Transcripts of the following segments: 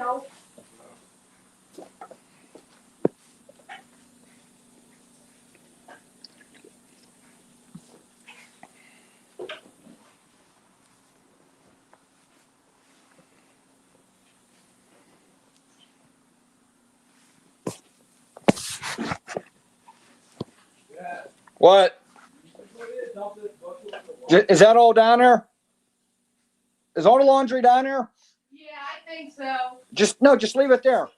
know. What? Is that all down there? Is all the laundry down there? Yeah, I think so. Just leave it there.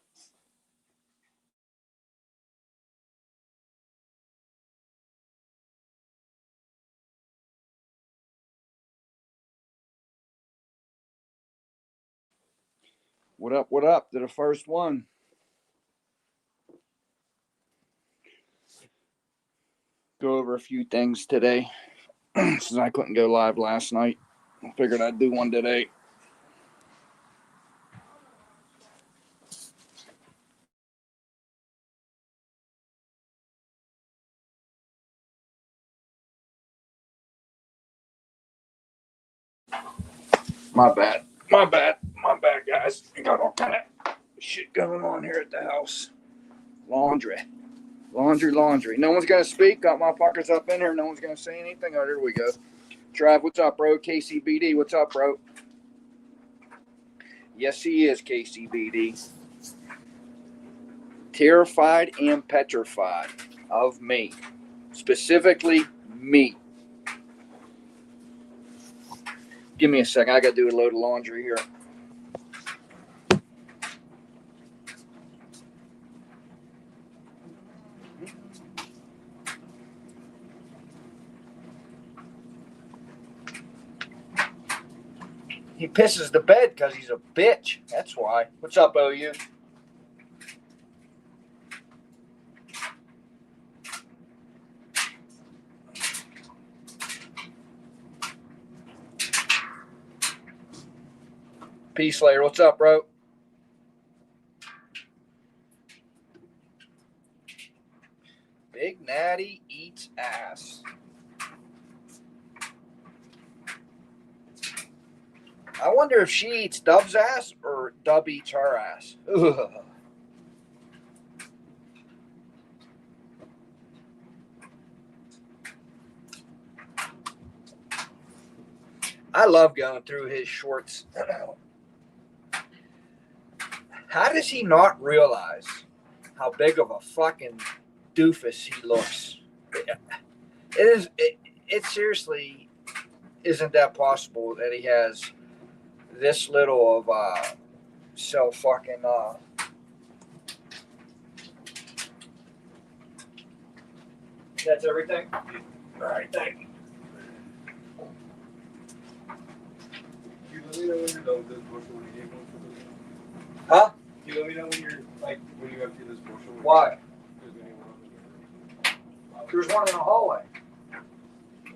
What up? What up? To the first one. Go over a few things today since I couldn't go live last night. I figured I'd do one today. My bad. My bad, guys. I got all kind of shit going on here at the house. Laundry. No one's gonna speak. Got my fuckers up in here. No one's gonna say anything. Oh, there we go. Trav, what's up, bro? KCBD, what's up, bro? Yes, he is KCBD. Terrified and petrified of me. Specifically, me. Give me a second. I got to do a load of laundry here. He pisses the bed because he's a bitch. That's why. What's up, OU? Peace Slayer, what's up, bro? Big Natty eats ass. I wonder if she eats Dub's ass or Dub eats her ass. Ugh. I love going through his shorts. How does he not realize how big of a fucking doofus he looks? It seriously isn't that possible that he has this little of self fucking That's everything? All right, thank you. Let me know when you're done with this bushel when you gave one for this. Huh? Can you let me know when you're when you empty this bushel? Why? Because anyone else There's one in the hallway.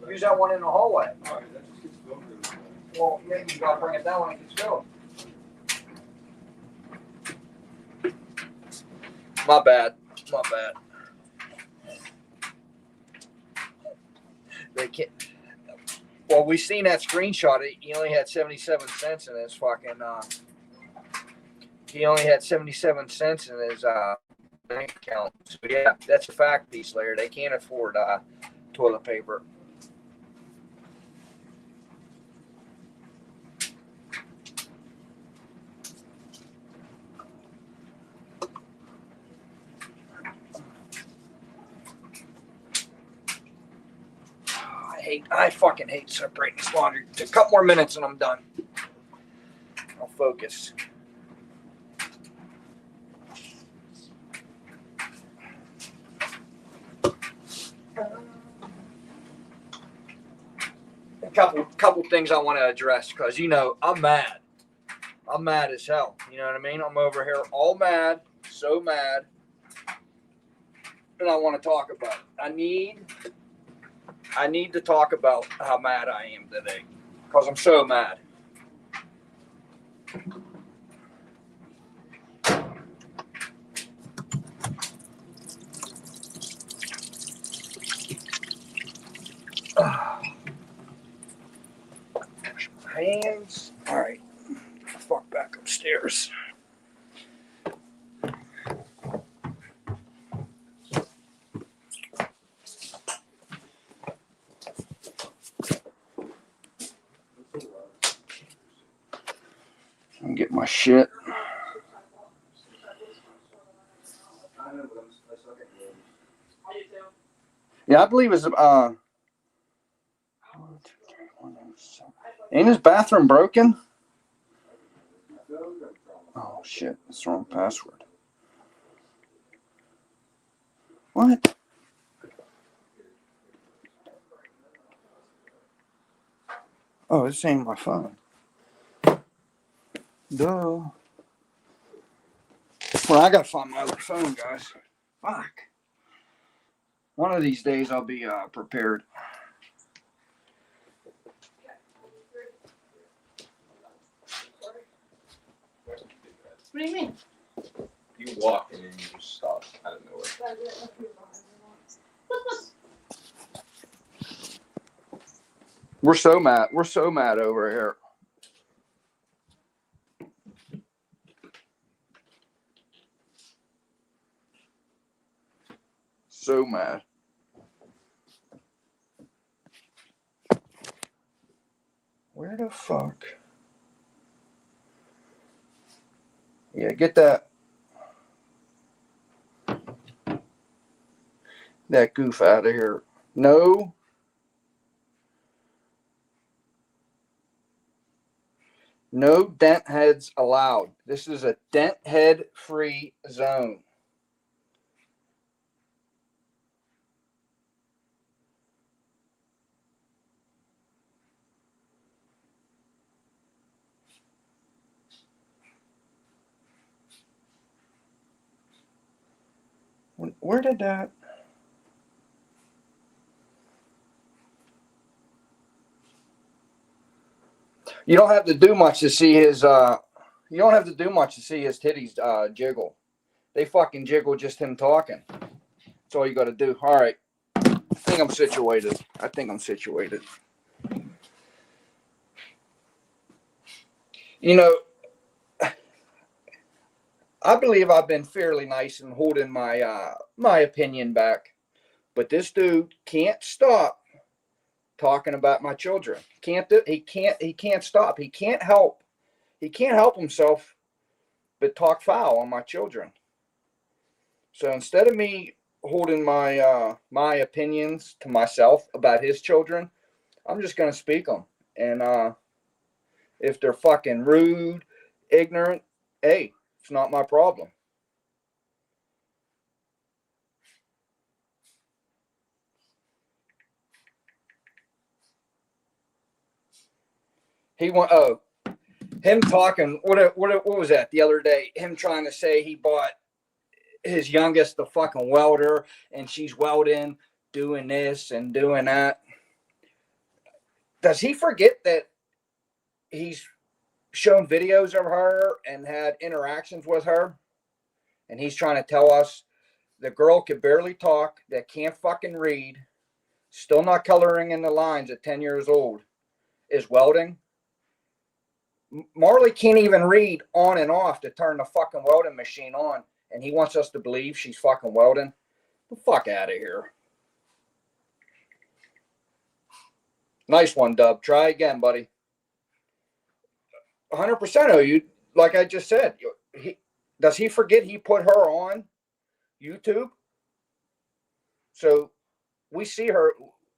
Use that one in the hallway. Alright, that just gets filled really fast. Well, yeah, you gotta bring it down when it gets filled. My bad. They can't. Well, we seen that screenshot. He only had 77 cents in his fucking. He only had 77 cents in his bank account. So yeah, that's a fact, Peace Layer. They can't afford toilet paper. I fucking hate separating this laundry. A couple more minutes and I'm done. I'll focus. A couple things I want to address because I'm mad. I'm mad as hell. You know what I mean? I'm over here all mad, so mad, and I want to talk about it. I need to talk about how mad I am today because I'm so mad. Wash my hands. All right. Fuck back upstairs. and get my shit. Yeah, I believe it's ain't his bathroom broken? Oh shit, it's the wrong password. What? Oh, this ain't my phone. Duh. Well, I gotta find my other phone, guys. Fuck. One of these days I'll be prepared. What do you mean? You walk and then you just stop out of nowhere. We're so mad. We're so mad over here. So mad. Where the fuck? Yeah, get that goof out of here. No. No dent heads allowed. This is a dent head free zone. Where did that? You don't have to do much to see his you don't have to do much to see his titties jiggle. They fucking jiggle just him talking. That's all you gotta do. All right. I think I'm situated. You know, I believe I've been fairly nice in holding my my opinion back. But this dude can't stop talking about my children. He can't stop. He can't help himself but talk foul on my children. So instead of me holding my my opinions to myself about his children, I'm just gonna speak them. And if they're fucking rude, ignorant, hey, it's not my problem. He want him talking. What was that the other day? Him trying to say he bought his youngest the fucking welder, and she's welding, doing this and doing that. Does he forget that he's shown videos of her and had interactions with her? And he's trying to tell us the girl can barely talk, that can't fucking read, still not coloring in the lines at 10 years old, is welding. Marley can't even read on and off to turn the fucking welding machine on, and he wants us to believe she's fucking welding. The fuck out of here. Nice one, Dub. Try again, buddy. 100% of you, like I just said. Does he forget he put her on YouTube? So we see her.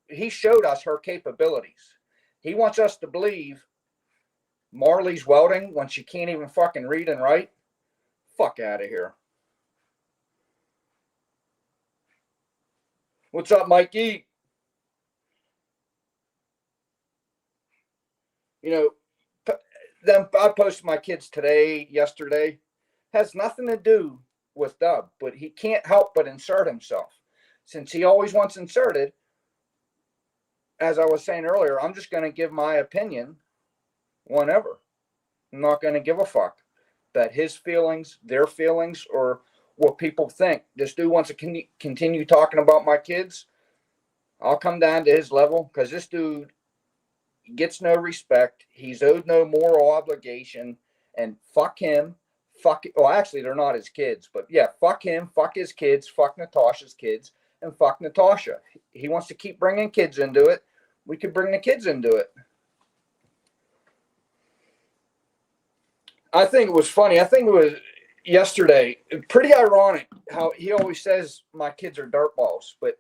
He showed us her capabilities. He wants us to believe Marley's welding when she can't even fucking read and write. Fuck out of here. What's up, Mikey? You know, then I posted my kids yesterday. Has nothing to do with Dub, but he can't help but insert himself. Since he always wants inserted, as I was saying earlier, I'm just going to give my opinion whenever. I'm not going to give a fuck that his feelings, their feelings, or what people think. This dude wants to continue talking about my kids. I'll come down to his level because this dude gets no respect. He's owed no moral obligation. And fuck him. Well, actually, they're not his kids. But yeah, fuck him. Fuck his kids. Fuck Natasha's kids. And fuck Natasha. He wants to keep bringing kids into it. We could bring the kids into it. I think it was funny. I think it was yesterday. Pretty ironic how he always says my kids are dirt balls, but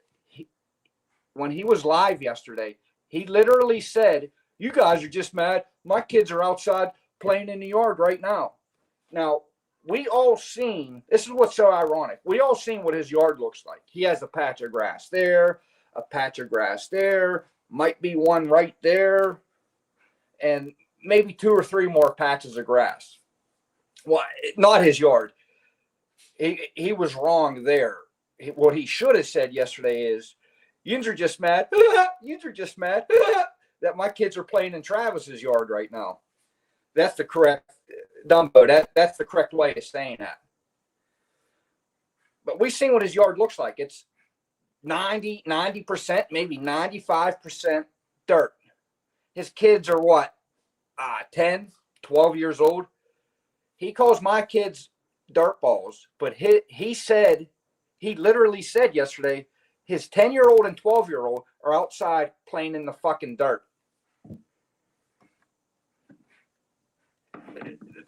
when he was live yesterday, he literally said, "You guys are just mad. My kids are outside playing in the yard right now." Now, we all seen, this is what's so ironic. We all seen what his yard looks like. He has a patch of grass there, a patch of grass there, might be one right there, and maybe 2 or 3 more patches of grass. Well, not his yard. He was wrong there. What he should have said yesterday is, "Yins are just mad. Yins are just mad that my kids are playing in Travis's yard right now." That's the correct Dumbo. That's the correct way of saying that. But we've seen what his yard looks like. It's 90%, maybe 95% dirt. His kids are what? 10, 12 years old. He calls my kids dirt balls, but he literally said yesterday, his 10-year-old and 12-year-old are outside playing in the fucking dirt.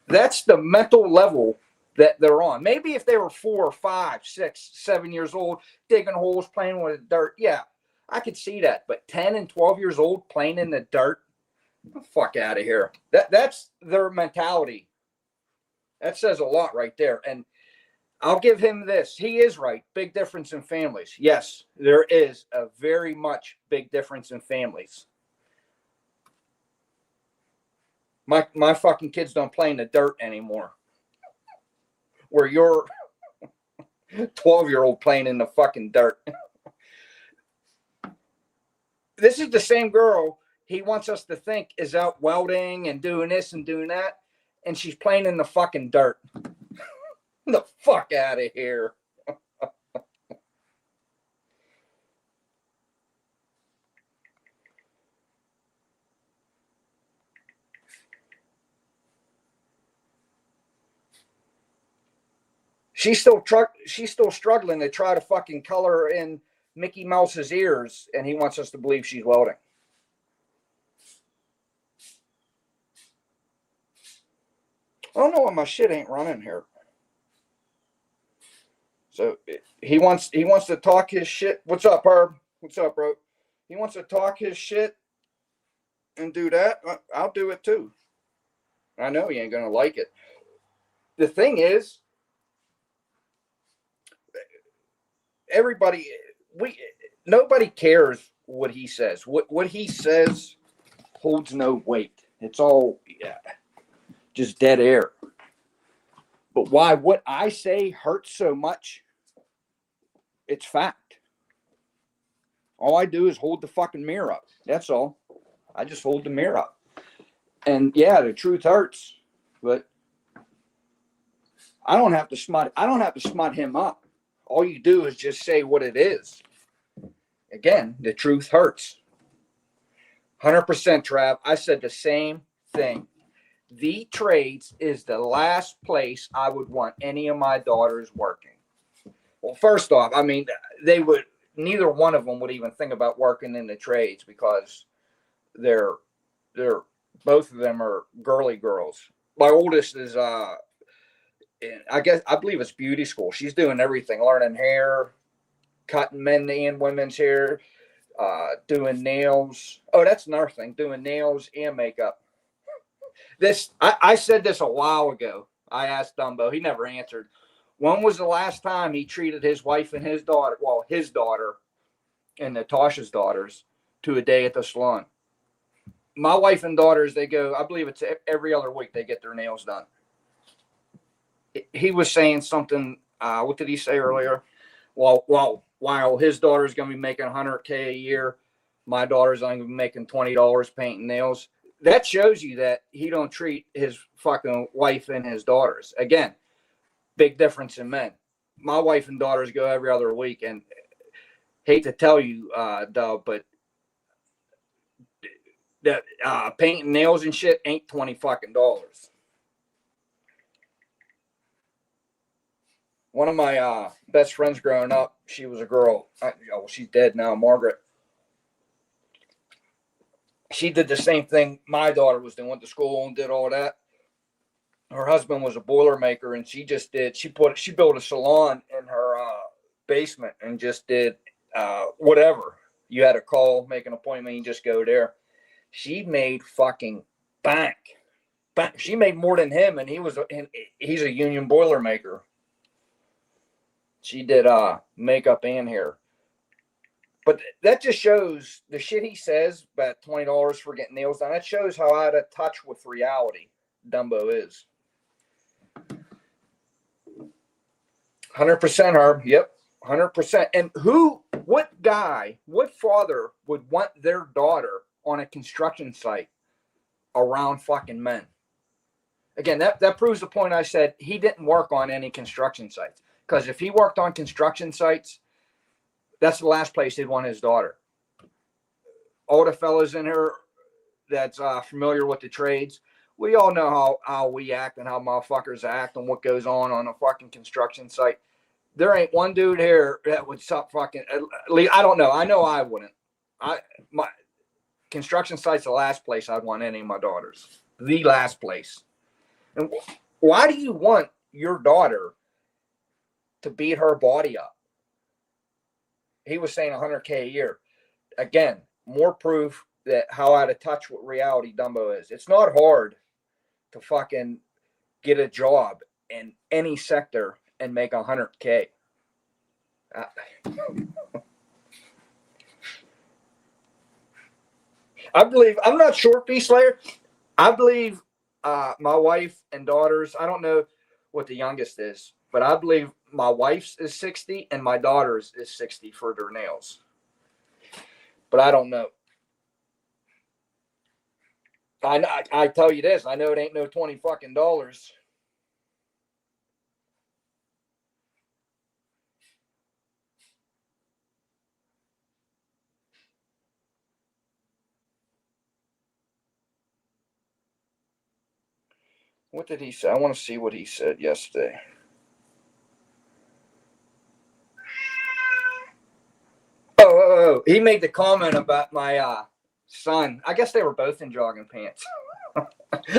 That's the mental level that they're on. Maybe if they were 4 or 5, 6, 7 years old, digging holes, playing with the dirt, yeah, I could see that. But 10 and 12 years old playing in the dirt, get the fuck out of here. That's their mentality. That says a lot right there. And I'll give him this. He is right. Big difference in families. Yes, there is a very much big difference in families. My fucking kids don't play in the dirt anymore. Where your 12-year-old playing in the fucking dirt. This is the same girl he wants us to think is out welding and doing this and doing that, and she's playing in the fucking dirt. The fuck out of here. She's still struggling to try to fucking color in Mickey Mouse's ears, and he wants us to believe she's welding. I don't know why my shit ain't running here. So he wants to talk his shit. What's up, Herb? What's up, bro? He wants to talk his shit and do that. I'll do it too. I know he ain't gonna like it. The thing is, nobody cares what he says. What he says holds no weight. It's all just dead air. But why what I say hurts so much? It's fact. All I do is hold the fucking mirror up. That's all. I just hold the mirror up. And yeah, the truth hurts, but I don't have to smut him up. All you do is just say what it is. Again, the truth hurts. 100%, Trav. I said the same thing. The trades is the last place I would want any of my daughters working. Well, first off, I mean, neither one of them would even think about working in the trades because they're both of them are girly girls. My oldest is I believe it's beauty school. She's doing everything, learning hair, cutting men and women's hair, doing nails. Oh, that's another thing, doing nails and makeup. I said this a while ago. I asked Dumbo. He never answered. When was the last time he treated his wife and his daughter and Natasha's daughters to a day at the salon? My wife and daughters, they go, I believe it's every other week they get their nails done. He was saying something, what did he say earlier? Well, while his daughter's going to be making $100K a year, my daughter's only going to be making $20 painting nails. That shows you that he don't treat his fucking wife and his daughters. Again, big difference in men. My wife and daughters go every other week, and hate to tell you, Doug, but that painting nails and shit ain't $20 fucking dollars. One of my best friends growing up, she was a girl. She's dead now, Margaret. She did the same thing my daughter was doing, went to school and did all that. her husband was a boilermaker, and she built a salon in her basement and just did whatever. You had to call, make an appointment, you just go there. She made fucking bank. She made more than him, and he's a union boilermaker. She did makeup and hair. But that just shows the shit he says about $20 for getting nails done. That shows how out of touch with reality Dumbo is. 100%, Herb. Yep, 100%. And what father would want their daughter on a construction site around fucking men? Again, that proves the point I said. He didn't work on any construction sites. Because if he worked on construction sites, that's the last place he'd want his daughter. All the fellas in here that's familiar with the trades, we all know how we act and how motherfuckers act and what goes on a fucking construction site. There ain't one dude here that would stop fucking. I don't know. I know I wouldn't. My construction site's the last place I'd want any of my daughters. The last place. And why do you want your daughter to beat her body up? He was saying $100K a year. Again, more proof that how out of touch with reality Dumbo is. It's not hard to fucking get a job in any sector and make $100K. I believe, I'm not sure, Beast Slayer. I believe my wife and daughters, I don't know what the youngest is, but I believe my wife's is 60 and my daughter's is 60 for their nails. But I don't know. I tell you this, I know it ain't no $20 fucking dollars. What did he say? I want to see what he said yesterday. Oh, he made the comment about my son. I guess they were both in jogging pants.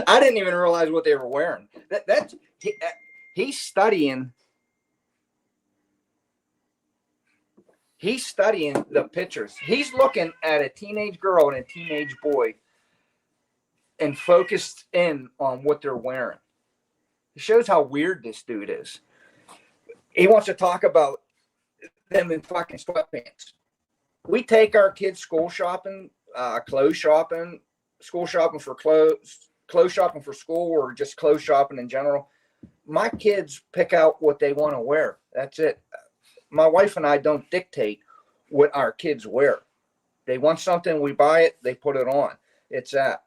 I didn't even realize what they were wearing. He's studying. He's studying the pictures. He's looking at a teenage girl and a teenage boy and focused in on what they're wearing. It shows how weird this dude is. He wants to talk about them in fucking sweatpants. We take our kids school shopping, clothes shopping, school shopping for clothes shopping for school, or just clothes shopping in general. My kids pick out what they want to wear. That's it. My wife and I don't dictate what our kids wear. They want something, we buy it, they put it on. It's that.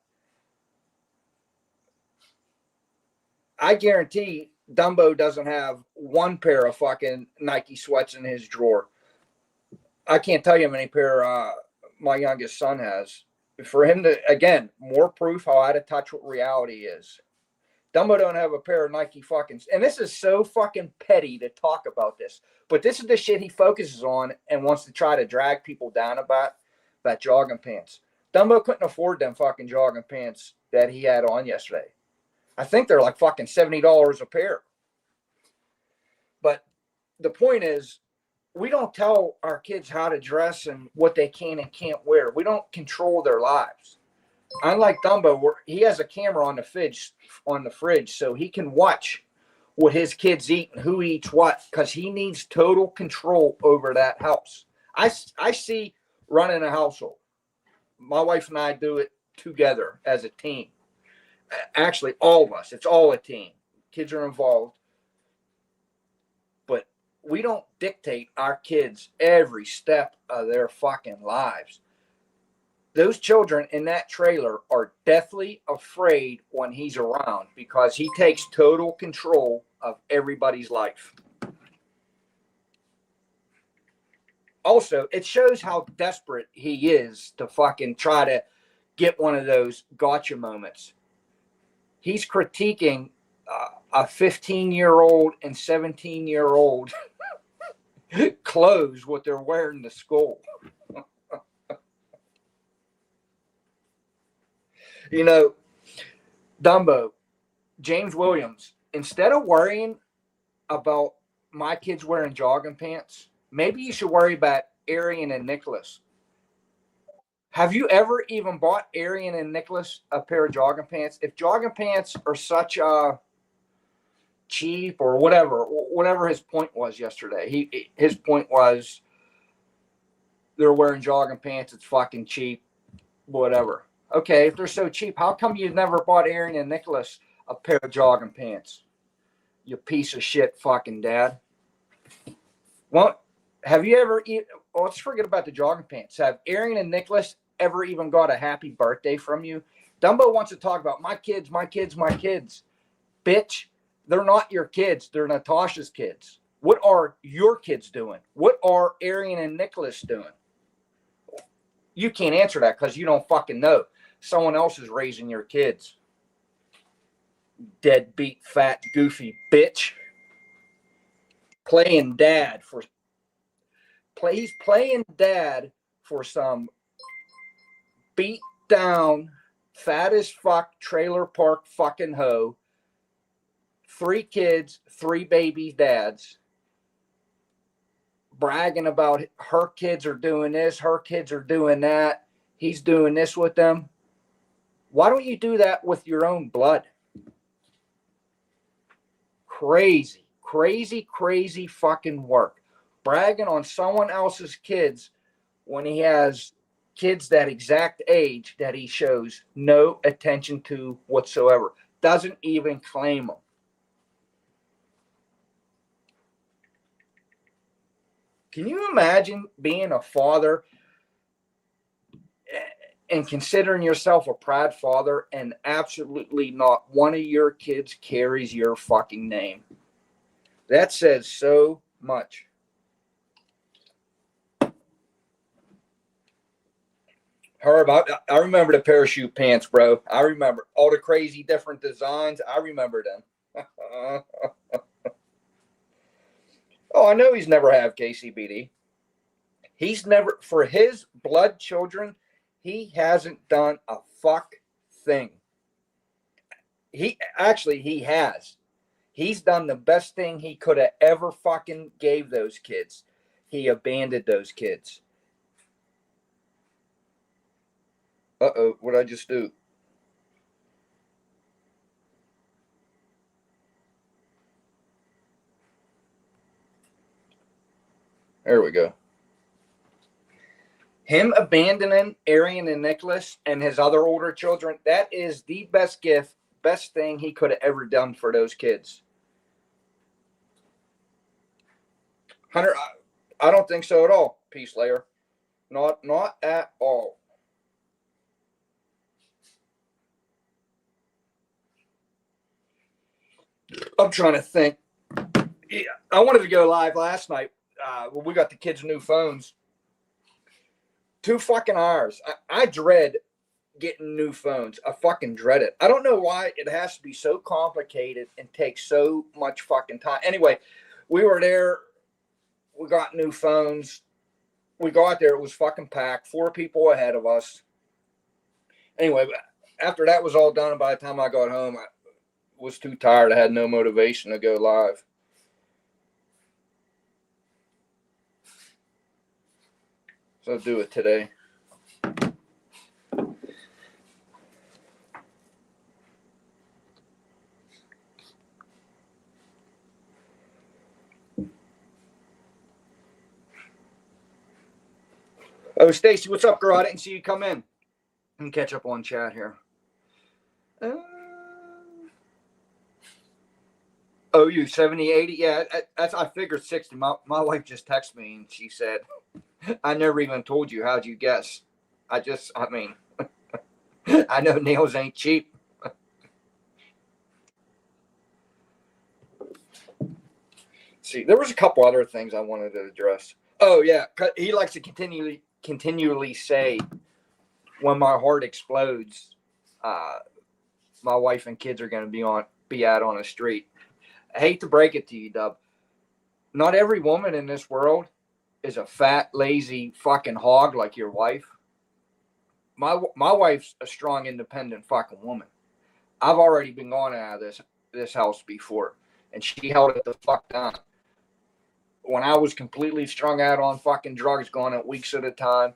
I guarantee Dumbo doesn't have one pair of fucking Nike sweats in his drawer. I can't tell you how many pair my youngest son has. For him to, again, more proof how out of touch with reality is. Dumbo don't have a pair of Nike fucking, and this is so fucking petty to talk about this, but this is the shit he focuses on and wants to try to drag people down about jogging pants. Dumbo couldn't afford them fucking jogging pants that he had on yesterday. I think they're like fucking $70 a pair. But the point is, we don't tell our kids how to dress and what they can and can't wear. We don't control their lives. Unlike Dumbo, where he has a camera on the fridge, so he can watch what his kids eat and who eats what, because he needs total control over that house. I see running a household. My wife and I do it together as a team. Actually, all of us. It's all a team. Kids are involved. But we don't dictate our kids every step of their fucking lives. Those children in that trailer are deathly afraid when he's around because he takes total control of everybody's life. Also, it shows how desperate he is to fucking try to get one of those gotcha moments. He's critiquing a 15-year-old and 17-year-old clothes, what they're wearing to school. You know, Dumbo, James Williams, instead of worrying about my kids wearing jogging pants, maybe you should worry about Arian and Nicholas. Have you ever even bought Arian and Nicholas a pair of jogging pants? If jogging pants are such a cheap or whatever his point was yesterday, his point was they're wearing jogging pants. It's fucking cheap, whatever. Okay, if they're so cheap, how come you've never bought Arian and Nicholas a pair of jogging pants? You piece of shit fucking dad. Well, have you ever, let's forget about the jogging pants. Have Arian and Nicholas ever even got a happy birthday from you? Dumbo wants to talk about my kids, my kids, my kids. Bitch, they're not your kids. They're Natasha's kids. What are your kids doing? What are Arian and Nicholas doing? You can't answer that because you don't fucking know. Someone else is raising your kids. Deadbeat, fat, goofy bitch. Playing dad for he's playing dad for some beat down, fat as fuck trailer park fucking hoe. 3 kids, 3 baby dads. Bragging about her kids are doing this, her kids are doing that. He's doing this with them. Why don't you do that with your own blood? Crazy, crazy, crazy fucking work. Bragging on someone else's kids when he has kids that exact age that he shows no attention to whatsoever. Doesn't even claim them. Can you imagine being a father and considering yourself a proud father and absolutely not one of your kids carries your fucking name? That says so much. Herb, I remember the parachute pants, bro. I remember all the crazy different designs. I remember them. Oh, I know he's never had KCBD. He's never, for his blood children, he hasn't done a fuck thing. He has. He's done the best thing he could have ever fucking gave those kids. He abandoned those kids. Uh-oh, what'd I just do? There we go. Him abandoning Arian and Nicholas and his other older children, that is the best gift, best thing he could have ever done for those kids. Hunter, I don't think so at all, Peace Layer. Not at all. I'm trying to think. Yeah, I wanted to go live last night. We got the kids' new phones. 2 fucking hours. I dread getting new phones. I fucking dread it. I don't know why it has to be so complicated and take so much fucking time. Anyway, we were there. We got new phones. We got there. It was fucking packed. 4 people ahead of us. Anyway, after that was all done, and by the time I got home, I was too tired. I had no motivation to go live. So I'll do it today. Oh, Stacy, what's up, girl? I didn't see you come in. Let me catch up on chat here. Oh, you 70, 80? Yeah, I figured 60. My wife just texted me and she said, I never even told you. How'd you guess? I mean, I know nails ain't cheap. See, there was a couple other things I wanted to address. Oh, yeah. He likes to continually say, when my heart explodes, my wife and kids are going to be out on the street. I hate to break it to you, Dub. Not every woman in this world is a fat, lazy fucking hog like your wife. My wife's a strong, independent fucking woman. I've already been gone out of this house before, and she held it the fuck down. When I was completely strung out on fucking drugs, going at weeks at a time,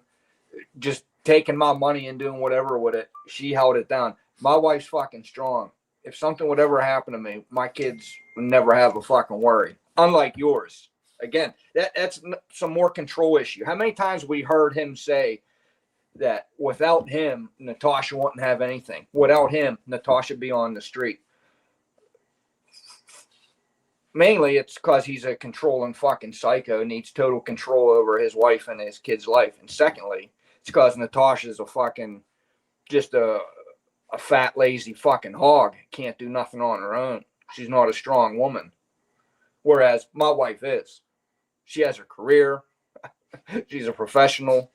just taking my money and doing whatever with it, she held it down. My wife's fucking strong. If something would ever happen to me, my kids would never have a fucking worry. Unlike yours. Again, that's some more control issue. How many times we heard him say that without him, Natasha wouldn't have anything. Without him, Natasha would be on the street. Mainly, it's because he's a controlling fucking psycho, needs total control over his wife and his kid's life. And secondly, it's because Natasha's a fucking, just a fat, lazy fucking hog. Can't do nothing on her own. She's not a strong woman. Whereas my wife is. She has her career. She's a professional.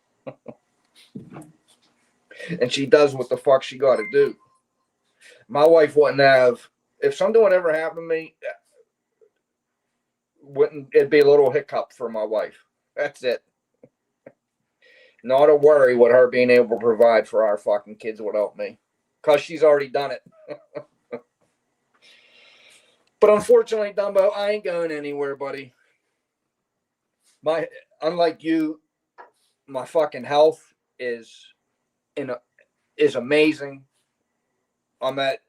And she does what the fuck she got to do. My wife wouldn't have, if something would ever happen to me, it'd be a little hiccup for my wife. That's it. Not a worry with her being able to provide for our fucking kids without me. Because she's already done it. But unfortunately, Dumbo, I ain't going anywhere, buddy. Unlike you, my fucking health is amazing. I'm at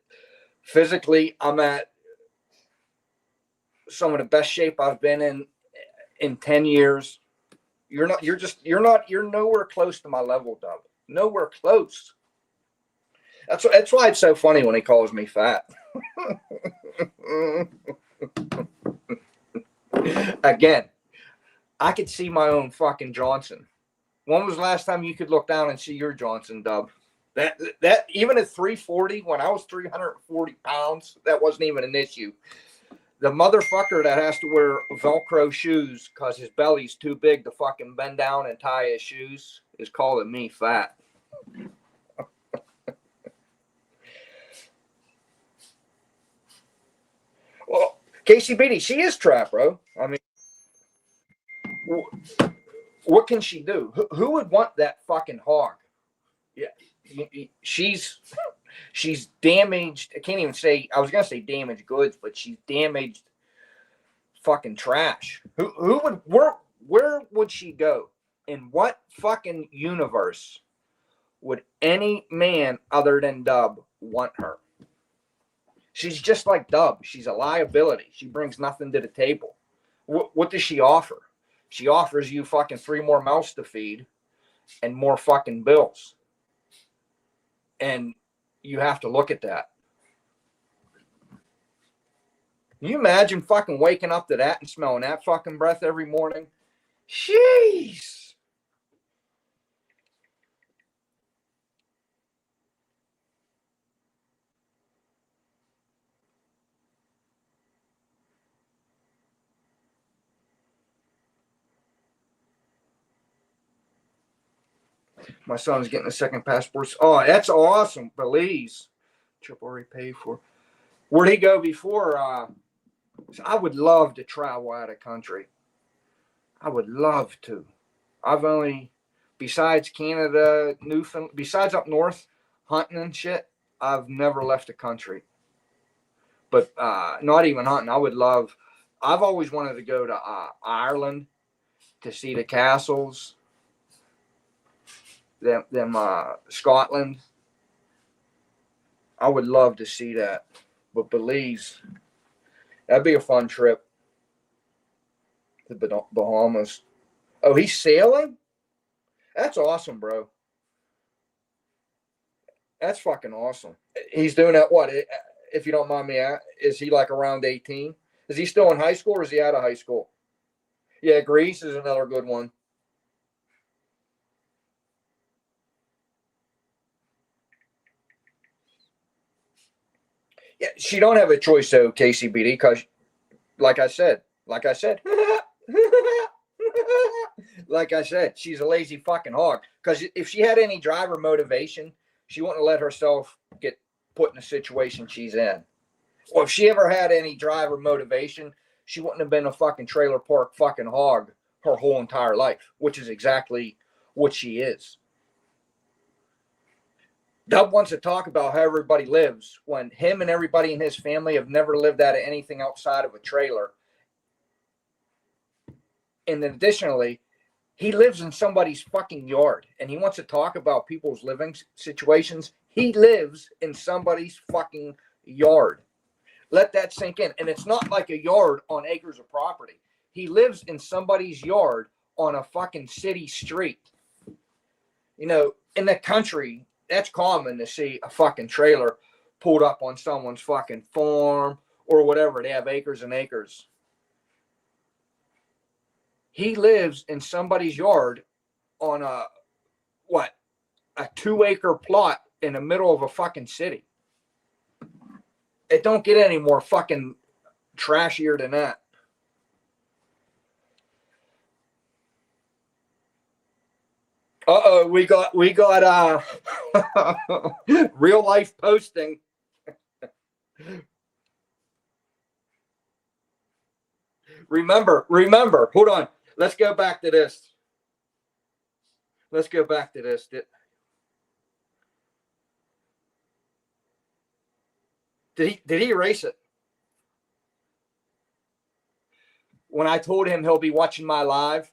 some of the best shape I've been in 10 years. You're nowhere close to my level, Dub. Nowhere close. That's why it's so funny when he calls me fat. Again, I could see my own fucking Johnson. When was the last time you could look down and see your Johnson, Dub? That even at 340, when I was 340 pounds, that wasn't even an issue. The motherfucker that has to wear Velcro shoes because his belly's too big to fucking bend down and tie his shoes is calling me fat. Well, Casey Beatty, she is trapped, bro. I mean, what can she do? Who would want that fucking hog? Yeah, she's damaged. I can't even say. I was gonna say damaged goods, but she's damaged fucking trash. Who would? Where would she go? In what fucking universe would any man other than Dub want her? She's just like Dub. She's a liability. She brings nothing to the table. What does she offer? She offers you fucking 3 more mouths to feed and more fucking bills. And you have to look at that. Can you imagine fucking waking up to that and smelling that fucking breath every morning? Jeez. My son's getting a second passport. Oh, that's awesome. Belize. Triple repay for. Where'd he go before? I would love to travel out of country. I would love to. I've only, besides Canada, Newfoundland, besides up north, hunting and shit, I've never left the country. But not even hunting. I've always wanted to go to Ireland to see the castles. Them Scotland. I would love to see that. But Belize, that'd be a fun trip. The Bahamas. Oh, he's sailing? That's awesome, bro. That's fucking awesome. He's doing that, what? If you don't mind me, is he like around 18? Is he still in high school or is he out of high school? Yeah, Greece is another good one. Yeah, she don't have a choice though, KCBD, because like I said, like I said, she's a lazy fucking hog. Because if she had any driver motivation, she wouldn't have let herself get put in a situation she's in. Or if she ever had any driver motivation, she wouldn't have been a fucking trailer park fucking hog her whole entire life, which is exactly what she is. Dub wants to talk about how everybody lives when him and everybody in his family have never lived out of anything outside of a trailer. And then additionally, he lives in somebody's fucking yard and he wants to talk about people's living situations. He lives in somebody's fucking yard. Let that sink in. And it's not like a yard on acres of property. He lives in somebody's yard on a fucking city street. You know, in the country, that's common to see a fucking trailer pulled up on someone's fucking farm or whatever. They have acres and acres. He lives in somebody's yard on a 2-acre plot in the middle of a fucking city. It don't get any more fucking trashier than that. Uh-oh, we got real life posting. Remember, hold on. Let's go back to this. Did he erase it? When I told him he'll be watching my live,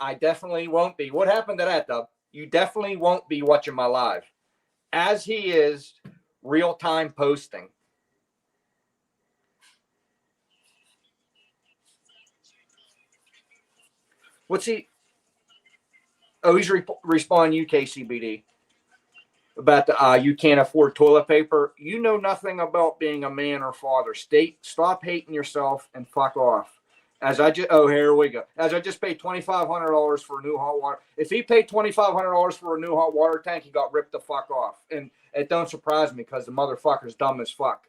I definitely won't be. What happened to that, Dub? You definitely won't be watching my live. As he is real-time posting. What's he? Oh, he's responding you, KCBD. About the you can't afford toilet paper. You know nothing about being a man or father. Stop hating yourself and fuck off. Here we go. As I just paid $2,500 for a new hot water. If he paid $2,500 for a new hot water tank, he got ripped the fuck off. And it don't surprise me because the motherfucker's dumb as fuck.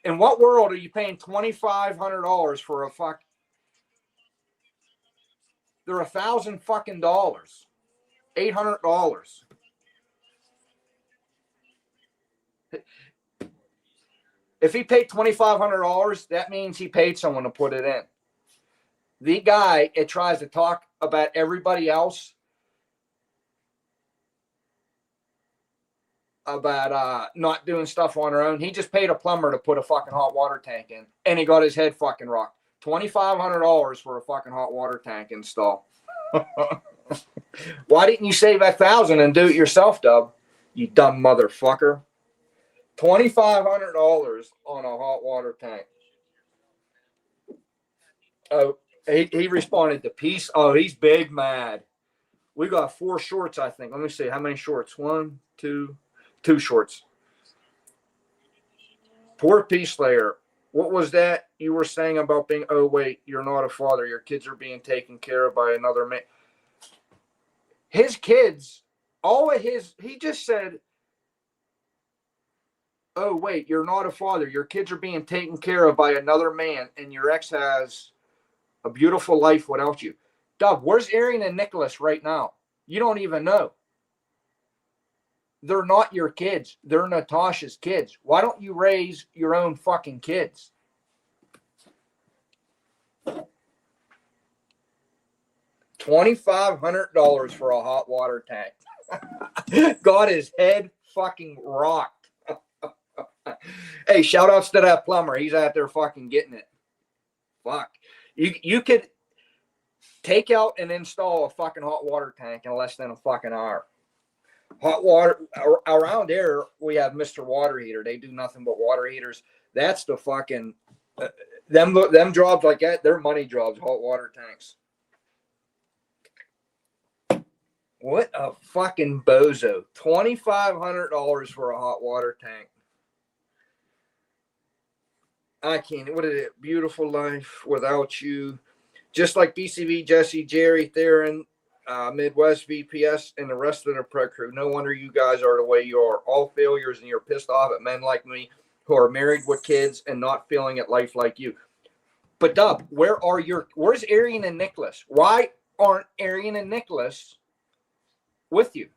In what world are you paying $2,500 for a fuck? They're $1,000 fucking dollars. $800. If he paid $2,500, that means he paid someone to put it in. The guy, it tries to talk about everybody else about not doing stuff on their own. He just paid a plumber to put a fucking hot water tank in, and he got his head fucking rocked. $2,500 for a fucking hot water tank install. Why didn't you save $1,000 and do it yourself, Dub? You dumb motherfucker. $2,500 on a hot water tank. Oh, he responded to peace. Oh, he's big mad. We got 4 shorts, I think. Let me see. How many shorts? 1, 2 shorts. Poor Peace Slayer. What was that you were saying about being, oh, wait, you're not a father. Your kids are being taken care of by another man. His kids, he just said, oh, wait, you're not a father. Your kids are being taken care of by another man, and your ex has a beautiful life without you. Dub, where's Arian and Nicholas right now? You don't even know. They're not your kids. They're Natasha's kids. Why don't you raise your own fucking kids? $2,500 for a hot water tank. Got his head fucking rocked. Hey, shout outs to that plumber. He's out there fucking getting it. Fuck. You could take out and install a fucking hot water tank in less than a fucking hour. Hot water around there, we have Mr. Water Heater. They do nothing but water heaters. That's the fucking them jobs like that. They're money jobs. Hot water tanks. What a fucking bozo! $2,500 for a hot water tank. I can't. What is it? Beautiful life without you. Just like BCV, Jesse, Jerry, Theron, Midwest, VPS, and the rest of the pro crew. No wonder you guys are the way you are. All failures, and you're pissed off at men like me who are married with kids and not feeling at life like you. But Dub, where's Arian and Nicholas? Why aren't Arian and Nicholas with you?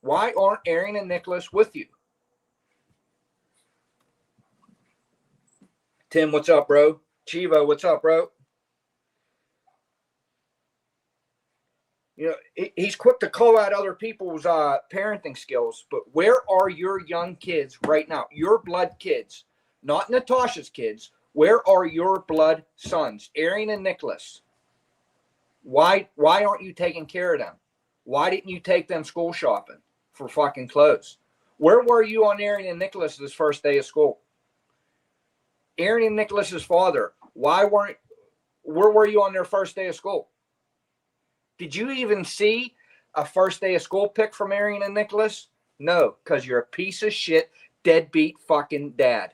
Why aren't Arian and Nicholas with you? Tim, what's up, bro? Chivo, what's up, bro? You know, He's quick to call out other people's parenting skills, but where are your young kids right now? Your blood kids, not Natasha's kids. Where are your blood sons, Arian and Nicholas? Why aren't you taking care of them? Why didn't you take them school shopping for fucking clothes? Where were you on Arian and Nicholas's first day of school? Arian and Nicholas's father, where were you on their first day of school? Did you even see a first day of school pic from Arian and Nicholas? No, because you're a piece of shit, deadbeat fucking dad.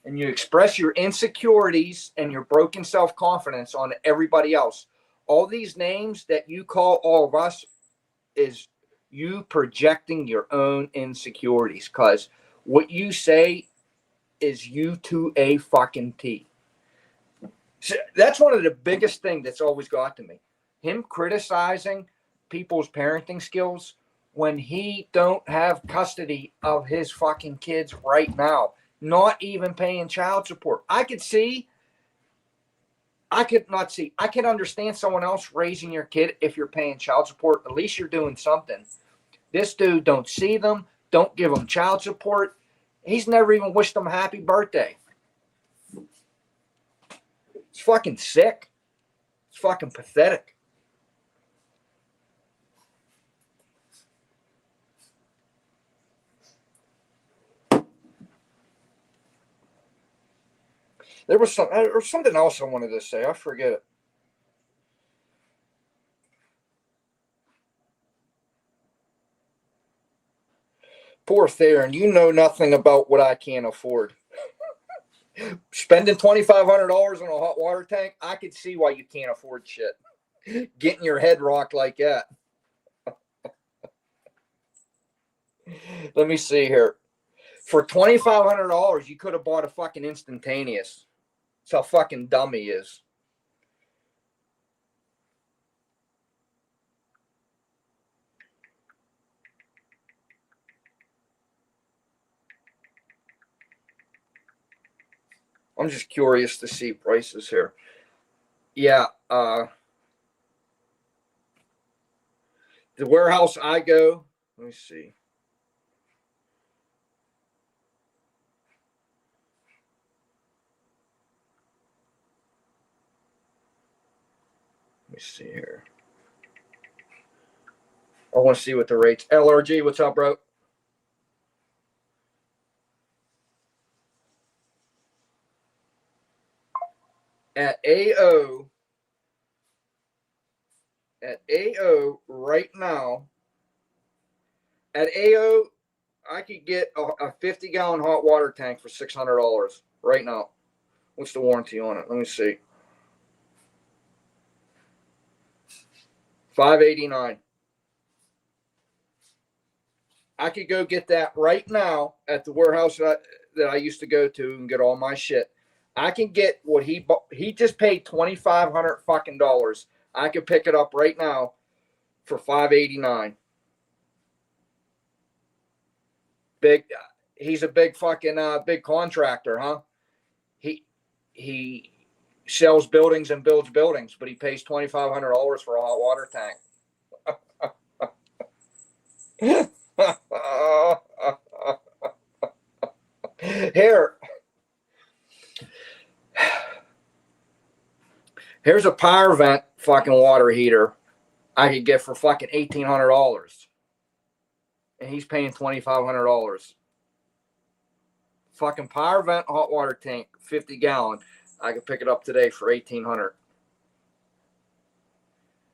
And you express your insecurities and your broken self-confidence on everybody else. All these names that you call all of us is you projecting your own insecurities, because what you say is you to a fucking T. So that's one of the biggest things that's always got to me. Him criticizing people's parenting skills when he don't have custody of his fucking kids right now, not even paying child support. I could understand someone else raising your kid if you're paying child support. At least you're doing something. This dude don't see them, don't give them child support. He's never even wished them a happy birthday. It's fucking sick. It's fucking pathetic. There was something else I wanted to say. I forget it. Poor Theron, you know nothing about what I can't afford. Spending $2,500 on a hot water tank, I could see why you can't afford shit. Getting your head rocked like that. Let me see here. For $2,500, you could have bought a fucking instantaneous. That's how fucking dumb he is. I'm just curious to see prices here. Yeah, the warehouse I go, let me see. Let me see here. I want to see what the rates. LRG, what's up, bro? At AO right now, at AO, I could get a 50-gallon hot water tank for $600 right now. What's the warranty on it? Let me see. $589. I could go get that right now at the warehouse that I used to go to and get all my shit. I can get what he bought. He just paid $2,500 fucking dollars. I could pick it up right now for $589. Big. He's a big fucking big contractor, huh? He sells buildings and builds buildings, but he pays $2,500 for a hot water tank. Here's a power vent fucking water heater I could get for fucking $1,800, and he's paying $2,500. Fucking power vent hot water tank, 50-gallon. I could pick it up today for $1,800.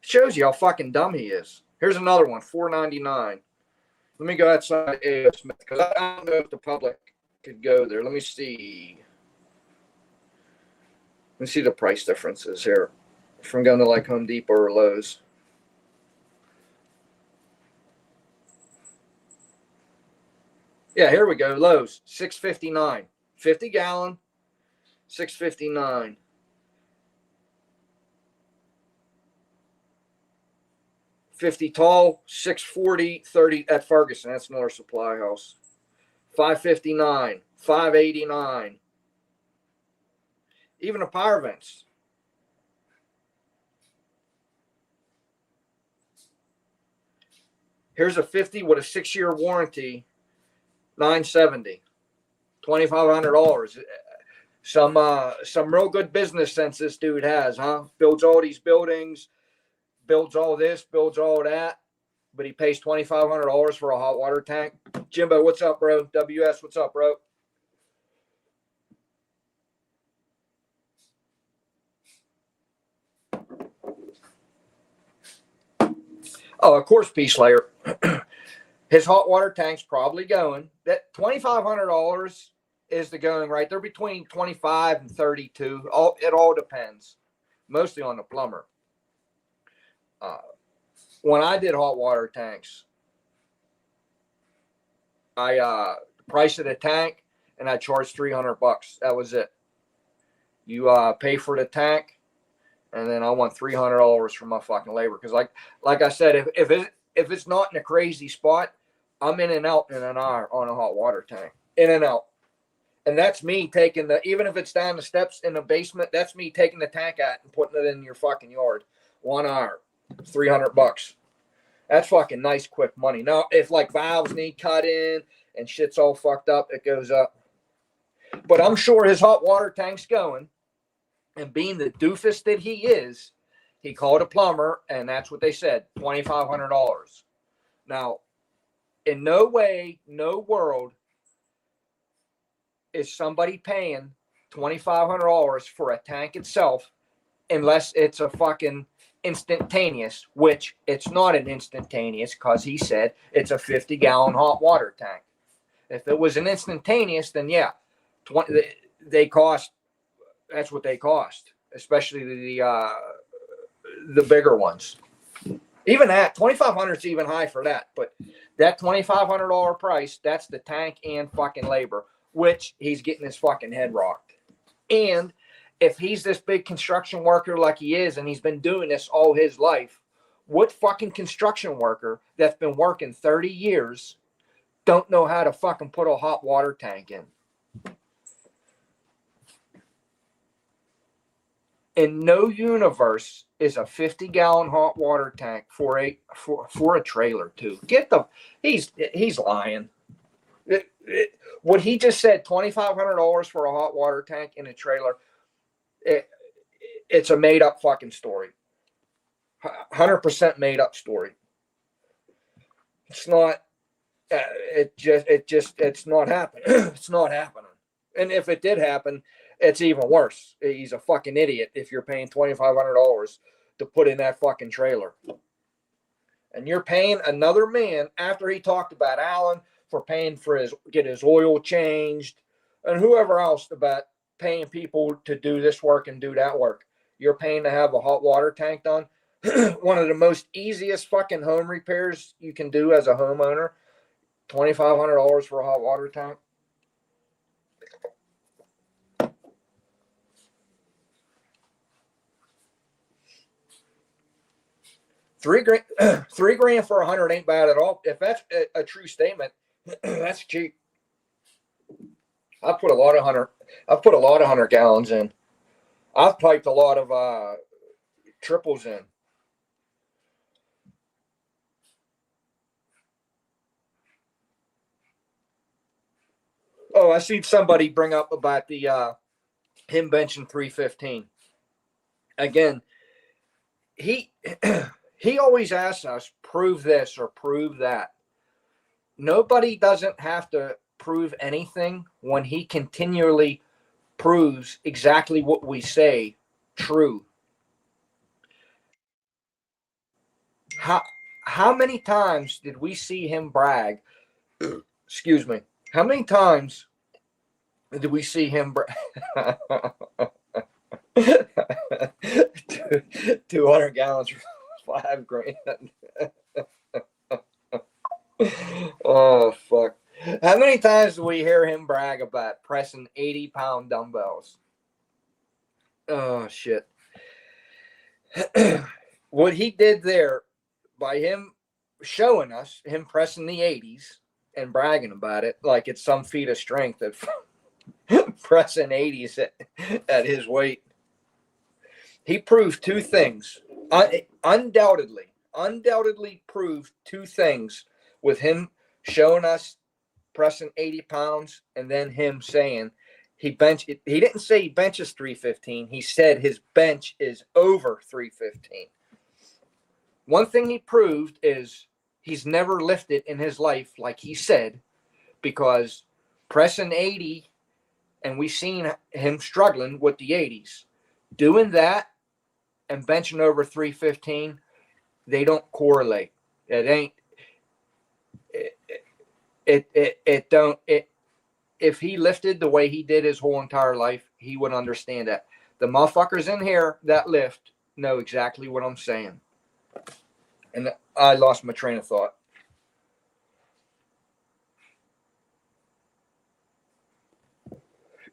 Shows you how fucking dumb he is. Here's another one, $499. Let me go outside A.O. Smith because I don't know if the public could go there. Let me see. Let me see the price differences here from going to like Home Depot or Lowe's. Yeah, here we go. Lowe's, $659. 50-gallon, $659. 50 tall, $640, 30 at Ferguson. That's another supply house. $559, $589. Even the power vents. Here's a 50 with a 6-year warranty, $970, $2,500. Some real good business sense this dude has, huh? Builds all these buildings, builds all this, builds all that, but he pays $2,500 for a hot water tank. Jimbo, what's up, bro? WS, what's up, bro? Oh, of course, Peace Layer. His hot water tank's probably going. That $2,500 is the going right. They're between 25 and 32. It all depends, mostly on the plumber. When I did hot water tanks, the price of the tank, and I charged $300. That was it. You pay for the tank, and then I want $300 for my fucking labor. Because like I said, if it's not in a crazy spot, I'm in and out in an hour on a hot water tank. In and out. And that's me taking even if it's down the steps in the basement, that's me taking the tank out and putting it in your fucking yard. 1 hour, $300. That's fucking nice, quick money. Now, if like valves need cut in and shit's all fucked up, it goes up. But I'm sure his hot water tank's going. And being the doofus that he is, he called a plumber, and that's what they said, $2,500. Now, in no way, no world is somebody paying $2,500 for a tank itself unless it's a fucking instantaneous, which it's not an instantaneous because he said it's a 50-gallon hot water tank. If it was an instantaneous, then yeah, they cost. That's what they cost, especially the bigger ones. Even that $2,500 is even high for that, but that $2,500 price, that's the tank and fucking labor, which he's getting his fucking head rocked. And if he's this big construction worker like he is, and he's been doing this all his life, what fucking construction worker that's been working 30 years don't know how to fucking put a hot water tank in? In no universe is a 50-gallon hot water tank for a trailer too. He's lying. What he just said, $2,500 for a hot water tank in a trailer, it's a made up fucking story. 100% made up story. It's not. It's not happening. It's not happening. And if it did happen, it's even worse. He's a fucking idiot if you're paying $2,500 to put in that fucking trailer. And you're paying another man after he talked about Alan for paying for get his oil changed and whoever else about paying people to do this work and do that work. You're paying to have a hot water tank done. One of the most easiest fucking home repairs you can do as a homeowner. $2,500 for a hot water tank. $3,000 for 100 ain't bad at all. If that's a true statement, that's cheap. I put a lot of 100 gallons in. I've piped a lot of triples in. Oh, I seen somebody bring up about the him benching 315. Again, he always asks us, prove this or prove that. Nobody doesn't have to prove anything when he continually proves exactly what we say true. How many times did we see him brag? Excuse me. How many times did we see him brag? 200 gallons for $5,000. Oh, fuck. How many times do we hear him brag about pressing 80-pound dumbbells? Oh, shit. What he did there by him showing us him pressing the 80s and bragging about it like it's some feat of strength of pressing 80s at his weight. He proved two things. Undoubtedly, undoubtedly proved two things with him showing us pressing 80 pounds and then him saying he didn't say he benches 315. He said his bench is over 315. One thing he proved is he's never lifted in his life, like he said, because pressing 80, and we've seen him struggling with the 80s. Doing that and benching over 315, they don't correlate. It ain't. If he lifted the way he did his whole entire life, he would understand that. The motherfuckers in here that lift know exactly what I'm saying. And I lost my train of thought.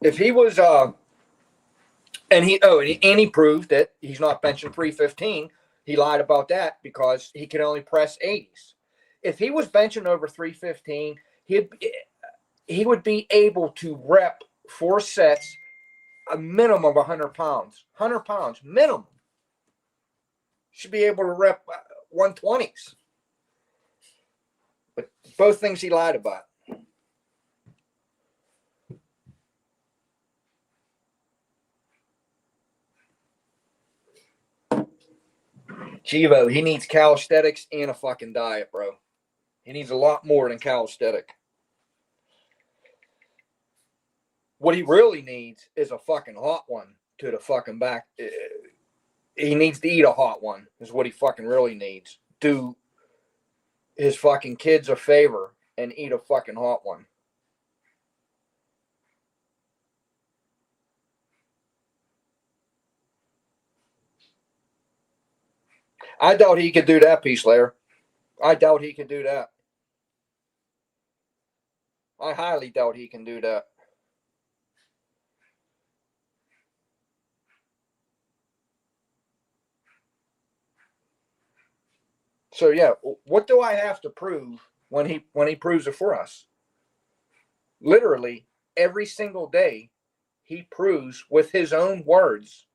If he was, and he proved that he's not benching 315. He lied about that because he can only press 80s. If he was benching over 315, he would be able to rep 4 sets, a minimum of 100 pounds. 100 pounds minimum. Should be able to rep 120s. But both things he lied about. Chivo, he needs calisthenics and a fucking diet, bro. He needs a lot more than calisthenic. What he really needs is a fucking hot one to the fucking back. He needs to eat a hot one is what he fucking really needs. Do his fucking kids a favor and eat a fucking hot one. I doubt he could do that, Peace Layer. I doubt he could do that. I highly doubt he can do that. So yeah, what do I have to prove when he proves it for us? Literally every single day, he proves with his own words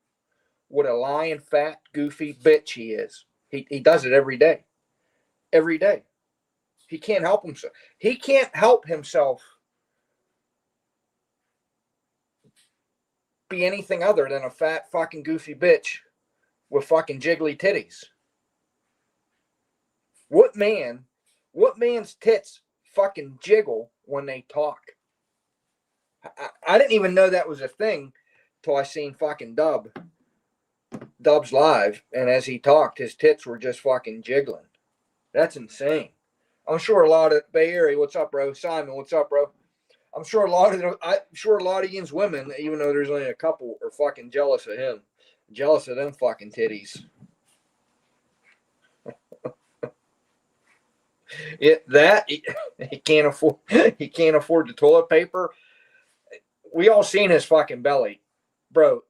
what a lying, fat, goofy bitch he is. He does it every day. Every day. He can't help himself. He can't help himself be anything other than a fat, fucking, goofy bitch with fucking jiggly titties. What man's tits fucking jiggle when they talk? I didn't even know that was a thing till I seen fucking Dub's live, and as he talked, his tits were just fucking jiggling. That's insane. I'm sure a lot of Bay Area, what's up, bro? Simon, what's up, bro? I'm sure a lot of Ian's women, even though there's only a couple, are fucking jealous of him. Jealous of them fucking titties. He can't afford the toilet paper. We all seen his fucking belly. Bro,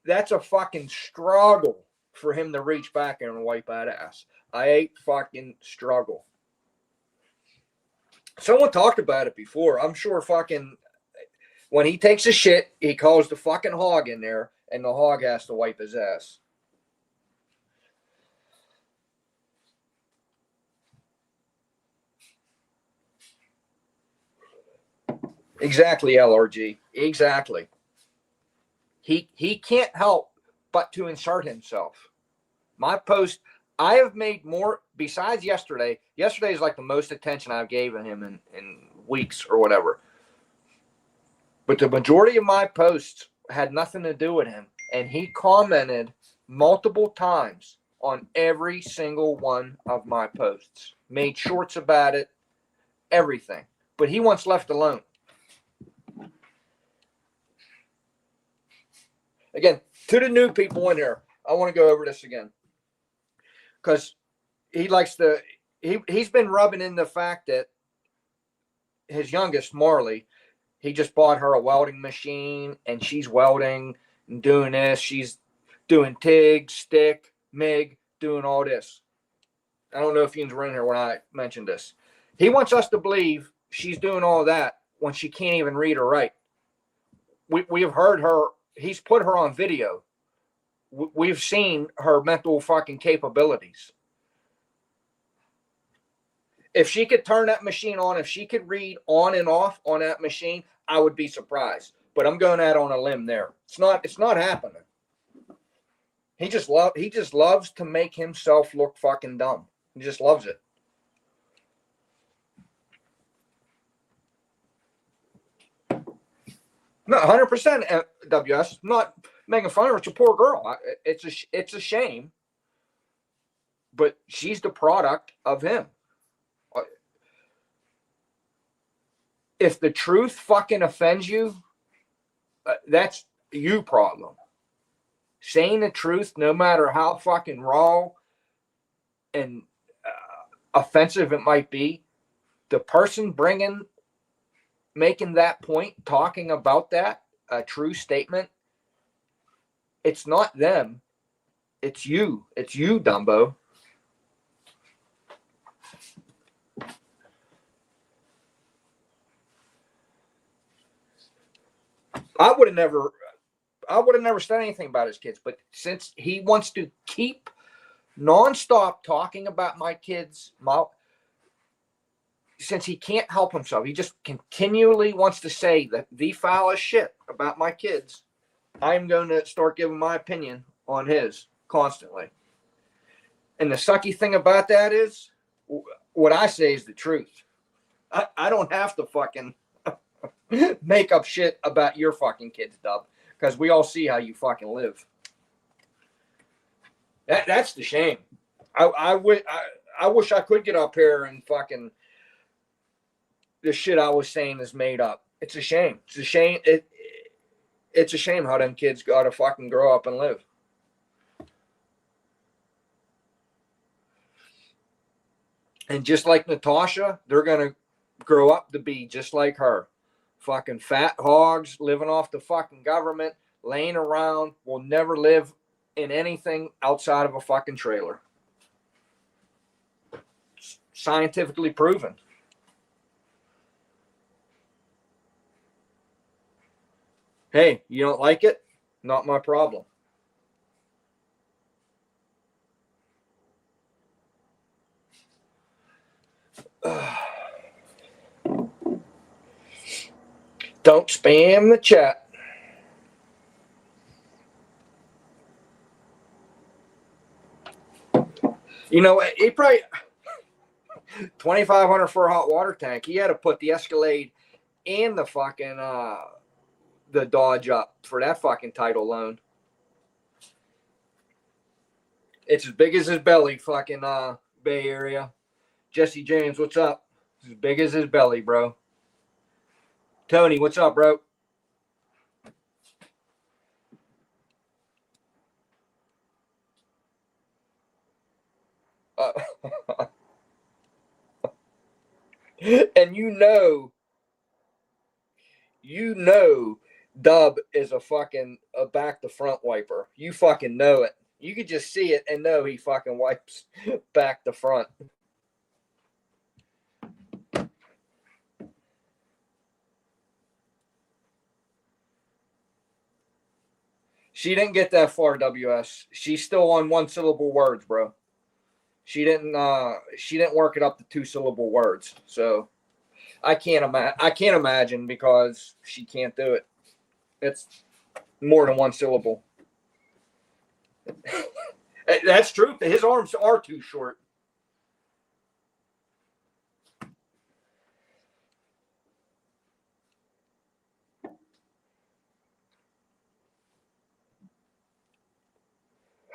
that's a fucking struggle for him to reach back and wipe that ass. I ain't fucking struggle. Someone talked about it before. I'm sure fucking when he takes a shit, he calls the fucking hog in there, and the hog has to wipe his ass. Exactly, LRG. Exactly. He can't help but to insert himself. My post, I have made more, besides yesterday. Yesterday is like the most attention I've given him in weeks or whatever. But the majority of my posts had nothing to do with him. And he commented multiple times on every single one of my posts. Made shorts about it, everything. But he wants left alone. Again, to the new people in here, I want to go over this again. Because he likes to, he's been rubbing in the fact that his youngest, Marley, he just bought her a welding machine and she's welding and doing this. She's doing TIG, stick, MIG, doing all this. I don't know if you were in here when I mentioned this. He wants us to believe she's doing all that when she can't even read or write. We have heard her. He's put her on video. We've seen her mental fucking capabilities. If she could turn that machine on, if she could read on and off on that machine, I would be surprised. But I'm going out on a limb there. It's not happening. He just loves to make himself look fucking dumb. He just loves it. No, 100% WS. Not making fun of her. It's a poor girl. It's a shame. But she's the product of him. If the truth fucking offends you, that's you problem. Saying the truth, no matter how fucking raw and offensive it might be, the person making that point, talking about that, a true statement, it's not them. It's you. It's you, Dumbo. I would have never said anything about his kids, but since he wants to keep nonstop talking about my kids, since he can't help himself, he just continually wants to say the foulest shit about my kids. I'm going to start giving my opinion on his constantly. And the sucky thing about that is, what I say is the truth. I don't have to fucking make up shit about your fucking kids, Dub, because we all see how you fucking live. That's the shame. I wish I could get up here and fucking the shit I was saying is made up. It's a shame. It's a shame. It's a shame how them kids gotta fucking grow up and live. And just like Natasha, they're gonna grow up to be just like her. Fucking fat hogs living off the fucking government, laying around, will never live in anything outside of a fucking trailer. Scientifically proven. Hey, you don't like it? Not my problem. Don't spam the chat. You know, he probably 2,500 for a hot water tank. He had to put the Escalade and the fucking the Dodge up for that fucking title loan. It's as big as his belly, fucking Bay Area. Jesse James, what's up? It's as big as his belly, bro. Tony, what's up, bro? And you know, Dub is a fucking back to front wiper. You fucking know it. You could just see it and know he fucking wipes back to front. She didn't get that far, WS. She's still on one syllable words, bro. She didn't work it up to 2 syllable words. So I can't imagine because she can't do it. It's more than 1 syllable. That's true. His arms are too short.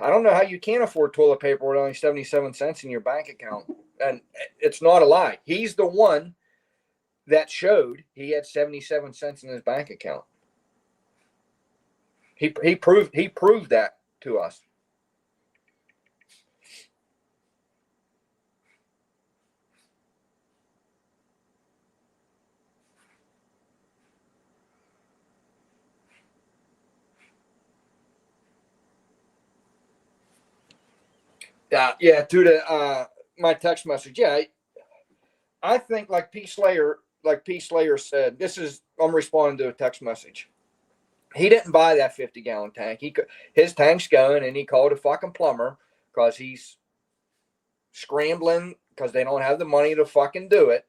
I don't know how you can't afford toilet paper with only 77 cents in your bank account. And it's not a lie. He's the one that showed he had 77 cents in his bank account. He proved that to us. Yeah, to the my text message. Yeah, I think like P Slayer said, I'm responding to a text message. He didn't buy that 50-gallon tank. His tank's going, and he called a fucking plumber because he's scrambling because they don't have the money to fucking do it.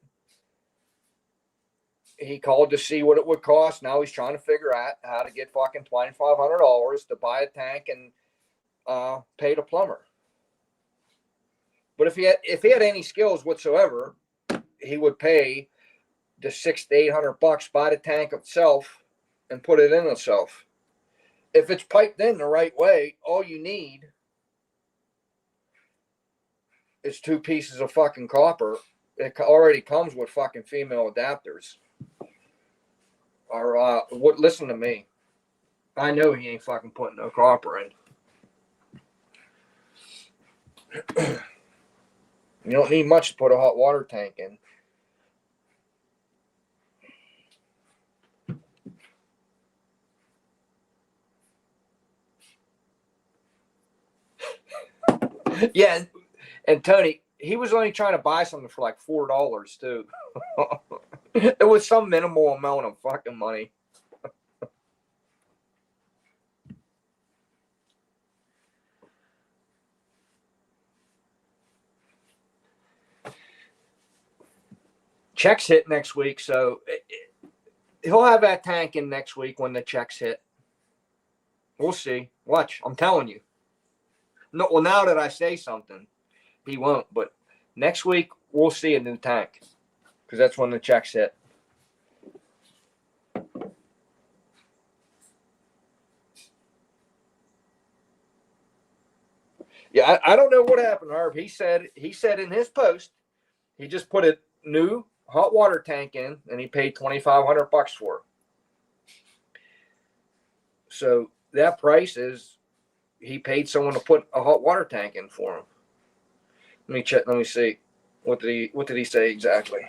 He called to see what it would cost. Now he's trying to figure out how to get fucking $2,500 to buy a tank and pay the plumber. But if he had any skills whatsoever, he would pay the $600 to $800, buy the tank itself, and put it in itself. If it's piped in the right way, all you need is 2 pieces of fucking copper. It already comes with fucking female adapters. Or listen to me. I know he ain't fucking putting no copper in. You don't need much to put a hot water tank in. Yeah, and Tony, he was only trying to buy something for like $4 too. It was some minimal amount of fucking money. Checks hit next week, so he'll have that tank in next week when the checks hit. We'll see. Watch, I'm telling you. No, well, now that I say something, he won't. But next week we'll see a new tank because that's when the checks hit. Yeah, I don't know what happened, Herb. He said in his post, he just put a new hot water tank in and he paid $2,500 for it. So that price is he paid someone to put a hot water tank in for him. Let me check. Let me see. What did he say exactly?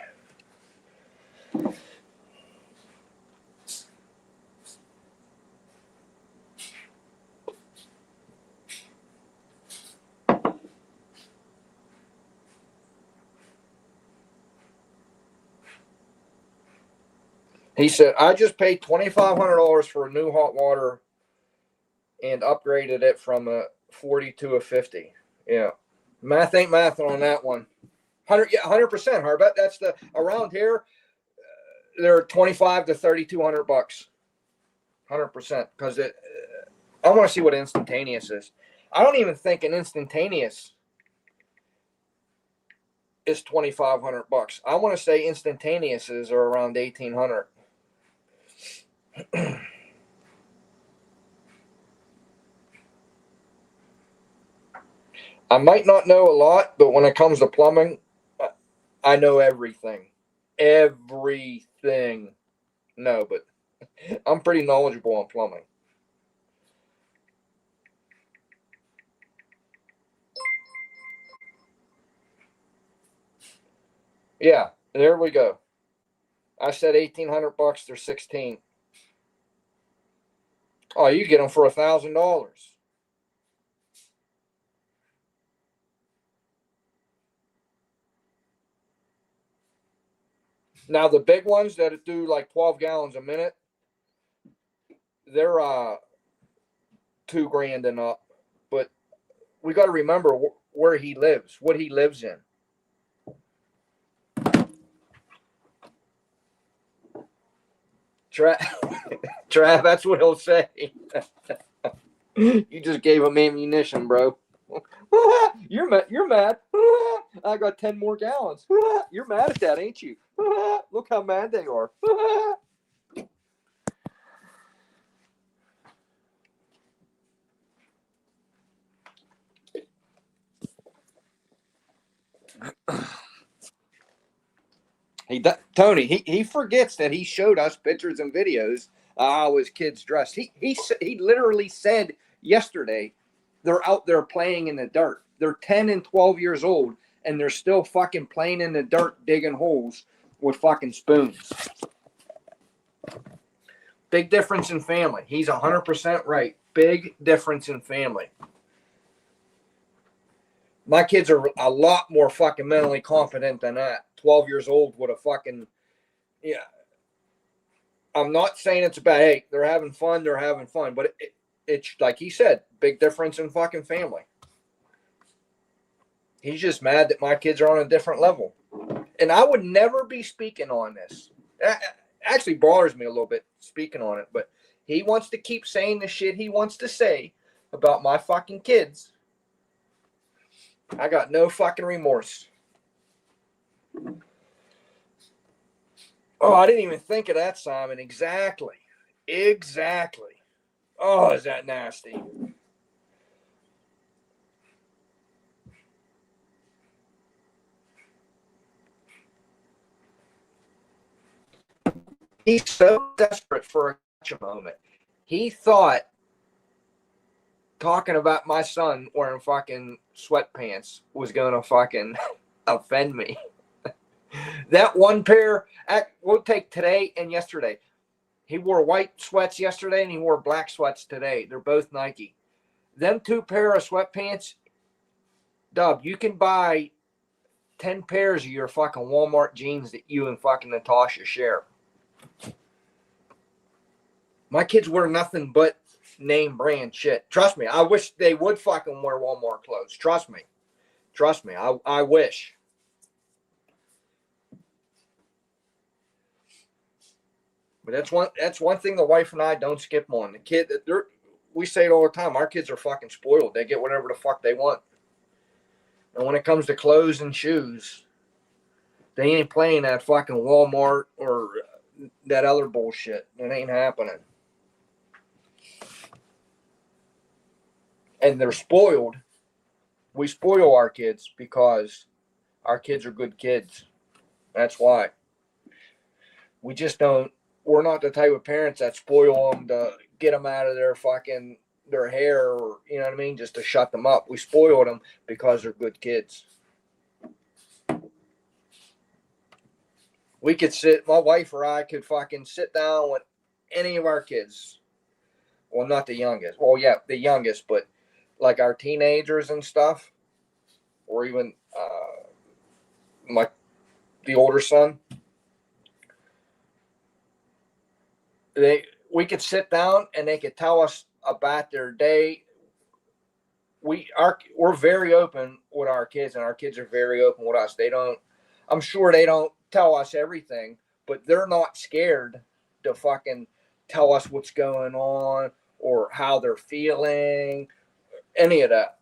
He said, I just paid $2,500 for a new hot water and upgraded it from a 40 to a 50. Yeah. Math ain't math on that one. 100%, Herb. That's the around here. They're $2,500 to $3,200. 100%. Because I want to see what instantaneous is. I don't even think an instantaneous is $2,500. I want to say instantaneouses are around $1,800. I might not know a lot, but when it comes to plumbing, I know everything. Everything. No, but I'm pretty knowledgeable on plumbing. Yeah, there we go. I said $1,800. They're $1,600. Oh, you get them for $1,000. Now the big ones that do like 12 gallons a minute, they're $2,000 and up. But we got to remember where he lives, what he lives in. Trav, that's what he'll say. You just gave him ammunition, bro. You're mad. I got 10 more gallons. You're mad at that, ain't you? Look how mad they are. Tony, he forgets that he showed us pictures and videos how his kids dressed. He literally said yesterday they're out there playing in the dirt. They're 10 and 12 years old, and they're still fucking playing in the dirt, digging holes with fucking spoons. Big difference in family. He's 100% right. Big difference in family. My kids are a lot more fucking mentally confident than that. 12 years old with a fucking, yeah. I'm not saying it's bad. Hey, they're having fun. But it's like he said, big difference in fucking family. He's just mad that my kids are on a different level. And I would never be speaking on this. Actually bothers me a little bit speaking on it, but he wants to keep saying the shit he wants to say about my fucking kids. I got no fucking remorse. Oh, I didn't even think of that, Simon. Exactly. Oh, is that nasty? He's so desperate for a gotcha moment. He thought talking about my son wearing fucking sweatpants was going to fucking offend me. That one pair, we'll take today and yesterday. He wore white sweats yesterday and he wore black sweats today. They're both Nike. Them two pair of sweatpants, Dub, you can buy 10 pairs of your fucking Walmart jeans that you and fucking Natasha share. My kids wear nothing but name brand shit. Trust me, I wish they would fucking wear Walmart clothes. Trust me. I wish. But that's one thing the wife and I don't skip on. The kid, we say it all the time. Our kids are fucking spoiled. They get whatever the fuck they want. And when it comes to clothes and shoes, they ain't playing that fucking Walmart or that other bullshit. It ain't happening. And they're spoiled. We spoil our kids because our kids are good kids. That's why. We just don't. We're not the type of parents that spoil them to get them out of their hair, or you know what I mean, just to shut them up. We spoil them because they're good kids. We could my wife or I could fucking sit down with any of our kids. Well, not the youngest. Well, yeah, the youngest, but like our teenagers and stuff, or even the older son. We could sit down and they could tell us about their day. We're very open with our kids, and our kids are very open with us. I'm sure they don't tell us everything, but they're not scared to fucking tell us what's going on or how they're feeling, any of that.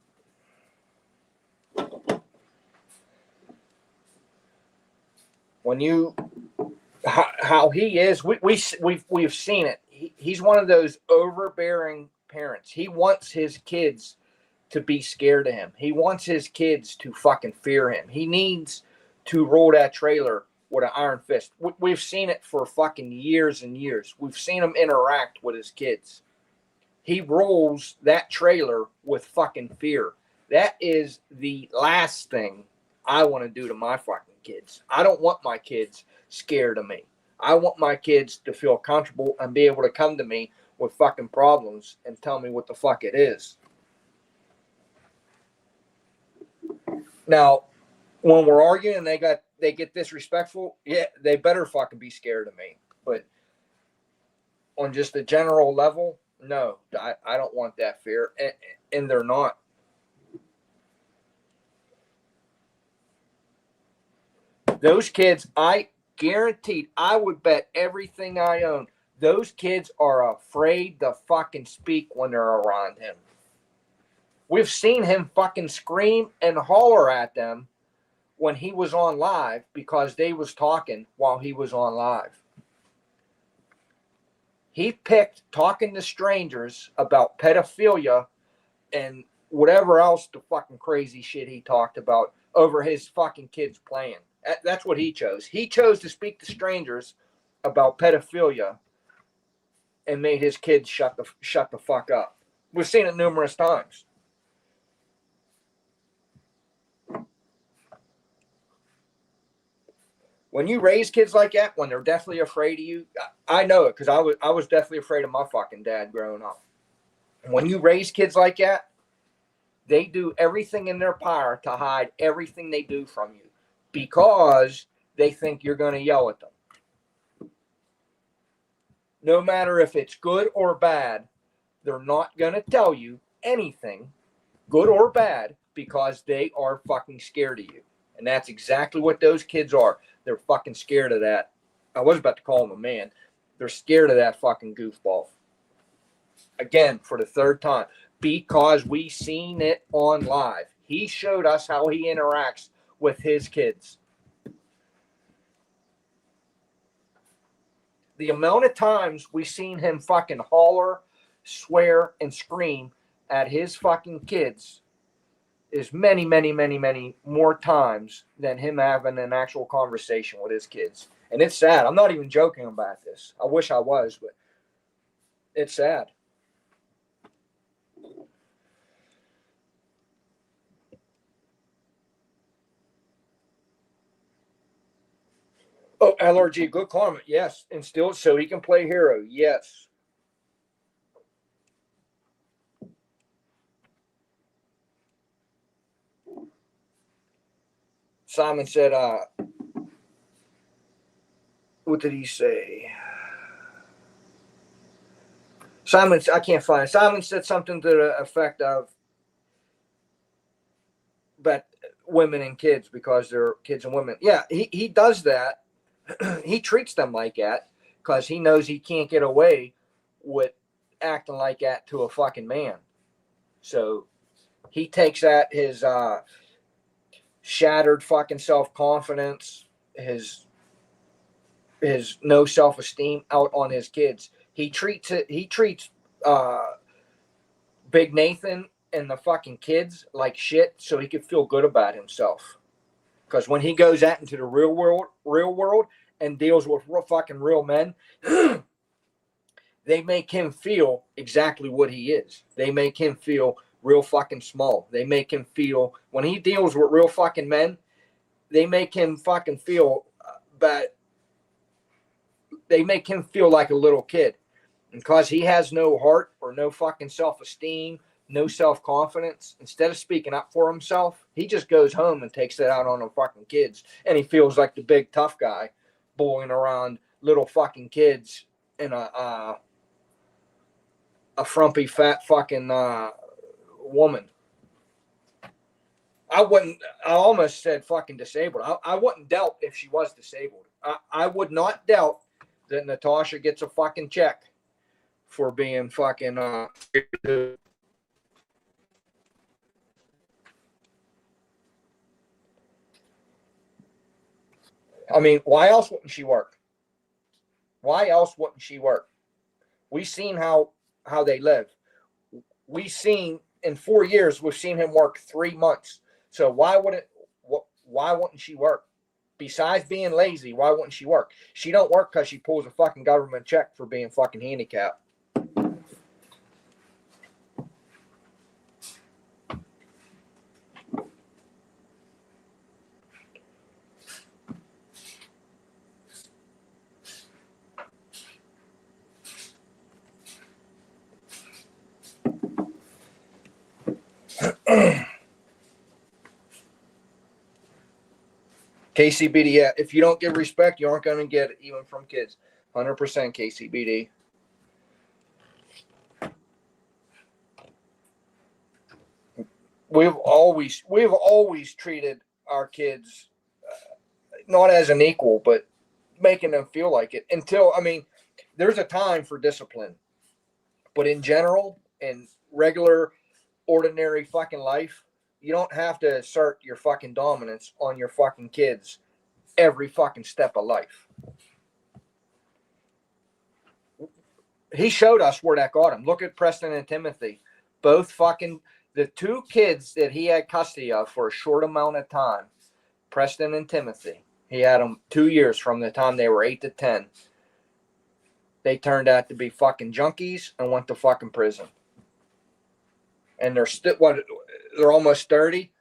When how he is, we've seen it. He's one of those overbearing parents. He wants his kids to be scared of him. He wants his kids to fucking fear him. He needs to roll that trailer with an iron fist. We've seen it for fucking years and years. We've seen him interact with his kids. He rolls that trailer with fucking fear. That is the last thing I want to do to my fucking kids. I don't want my kids scared of me. I want my kids to feel comfortable and be able to come to me with fucking problems and tell me what the fuck it is. Now, when we're arguing and they get disrespectful, yeah, they better fucking be scared of me. But on just a general level, no, I don't want that fear, and they're not. Those kids, I guaranteed, I would bet everything I own, those kids are afraid to fucking speak when they're around him. We've seen him fucking scream and holler at them when he was on live because they was talking while he was on live. He picked talking to strangers about pedophilia and whatever else the fucking crazy shit he talked about over his fucking kids playing. That's what he chose. He chose to speak to strangers about pedophilia and made his kids shut the fuck up. We've seen it numerous times. When you raise kids like that, when they're definitely afraid of you, I know it because I was definitely afraid of my fucking dad growing up. When you raise kids like that, they do everything in their power to hide everything they do from you because they think you're going to yell at them. No matter if it's good or bad, they're not going to tell you anything, good or bad, because they are fucking scared of you. And that's exactly what those kids are. They're fucking scared of that. I was about to call him a man. They're scared of that fucking goofball. Again, for the third time, because we seen it on live. He showed us how he interacts with his kids. The amount of times we seen him fucking holler, swear, and scream at his fucking kids is many, many, many, many more times than him having an actual conversation with his kids. And it's sad. I'm not even joking about this. I wish I was, but it's sad. Oh, LRG, good comment. Yes. And still, so he can play hero. Yes. Simon said, what did he say? Simon, I can't find it. Simon said something to the effect of, but women and kids because they're kids and women. Yeah, he does that. He treats them like that because he knows he can't get away with acting like that to a fucking man. So he takes that, his shattered fucking self-confidence, his no self-esteem out on his kids. He treats Big Nathan and the fucking kids like shit so he could feel good about himself. Because when he goes out into the real world and deals with real men, they make him feel exactly what he is. They make him feel real fucking small. They make him feel, when he deals with real fucking men, they make him fucking feel bad. They make him feel like a little kid. And because he has no heart or no fucking self-esteem, no self-confidence, instead of speaking up for himself, he just goes home and takes that out on the fucking kids. And he feels like the big tough guy bullying around little fucking kids in a frumpy fat fucking woman. I almost said fucking disabled. I wouldn't doubt if she was disabled. I would not doubt that Natasha gets a fucking check for being fucking I mean, why else wouldn't she work? Why else wouldn't she work? We seen how they live. We seen in 4 years we've seen him work 3 months. So why wouldn't she work? Besides being lazy, why wouldn't she work? She don't work because she pulls a fucking government check for being fucking handicapped. KCBD, yeah. If you don't give respect, you aren't going to get it, even from kids. 100% KCBD. We've always treated our kids not as an equal, but making them feel like it. Until, I mean, there's a time for discipline, but in general, in regular, ordinary fucking life, you don't have to assert your fucking dominance on your fucking kids every fucking step of life. He showed us where that got him. Look at Preston and Timothy. Both fucking, the two kids that he had custody of for a short amount of time, Preston and Timothy, he had them 2 years from the time they were 8 to 10. They turned out to be fucking junkies and went to fucking prison. And they're still, they're almost 30,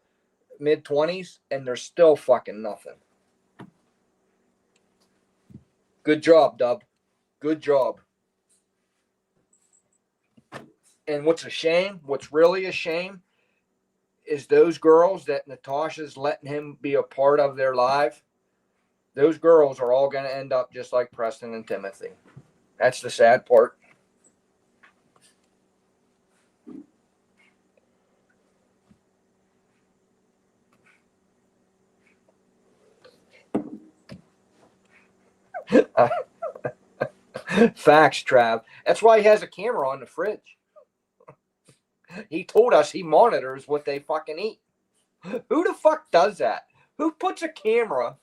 mid-20s, and they're still fucking nothing. Good job, Dub. Good job. And what's really a shame, is those girls that Natasha's letting him be a part of their life, those girls are all going to end up just like Preston and Timothy. That's the sad part. Facts, Trav. That's why he has a camera on the fridge. He told us he monitors what they fucking eat. Who the fuck does that? Who puts a camera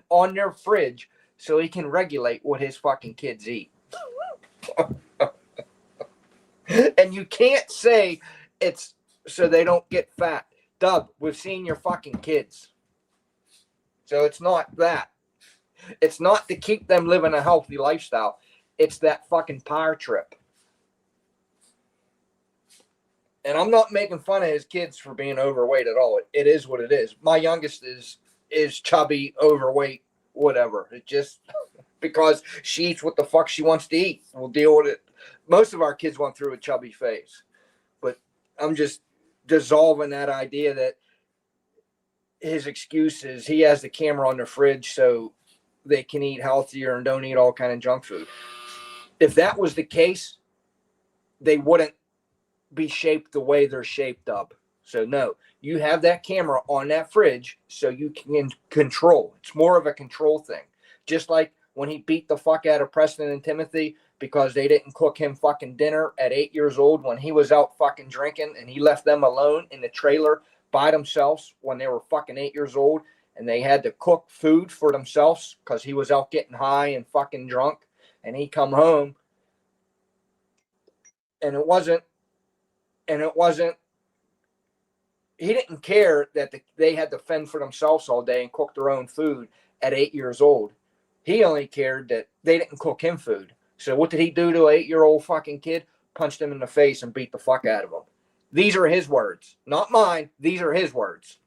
on their fridge so he can regulate what his fucking kids eat? And you can't say it's so they don't get fat. Dub, we've seen your fucking kids. So it's not that. It's not to keep them living a healthy lifestyle. It's that fucking power trip. And I'm not making fun of his kids for being overweight at all. It is what it is. My youngest is chubby, overweight, whatever. It just because she eats what the fuck she wants to eat. We'll deal with it. Most of our kids went through a chubby phase. But I'm just dissolving that idea that his excuse is he has the camera on the fridge so they can eat healthier and don't eat all kind of junk food. If that was the case, they wouldn't be shaped the way they're shaped up. So no, you have that camera on that fridge so you can control. It's more of a control thing. Just like when he beat the fuck out of Preston and Timothy because they didn't cook him fucking dinner at 8 years old when he was out fucking drinking, and he left them alone in the trailer by themselves when they were fucking 8 years old, and they had to cook food for themselves because he was out getting high and fucking drunk, and he come home and it wasn't he didn't care that they had to fend for themselves all day and cook their own food at 8 years old. He only cared that they didn't cook him food. So what did he do to an 8-year-old fucking kid? Punched him in the face and beat the fuck out of him. These are his words, not mine. These are his words.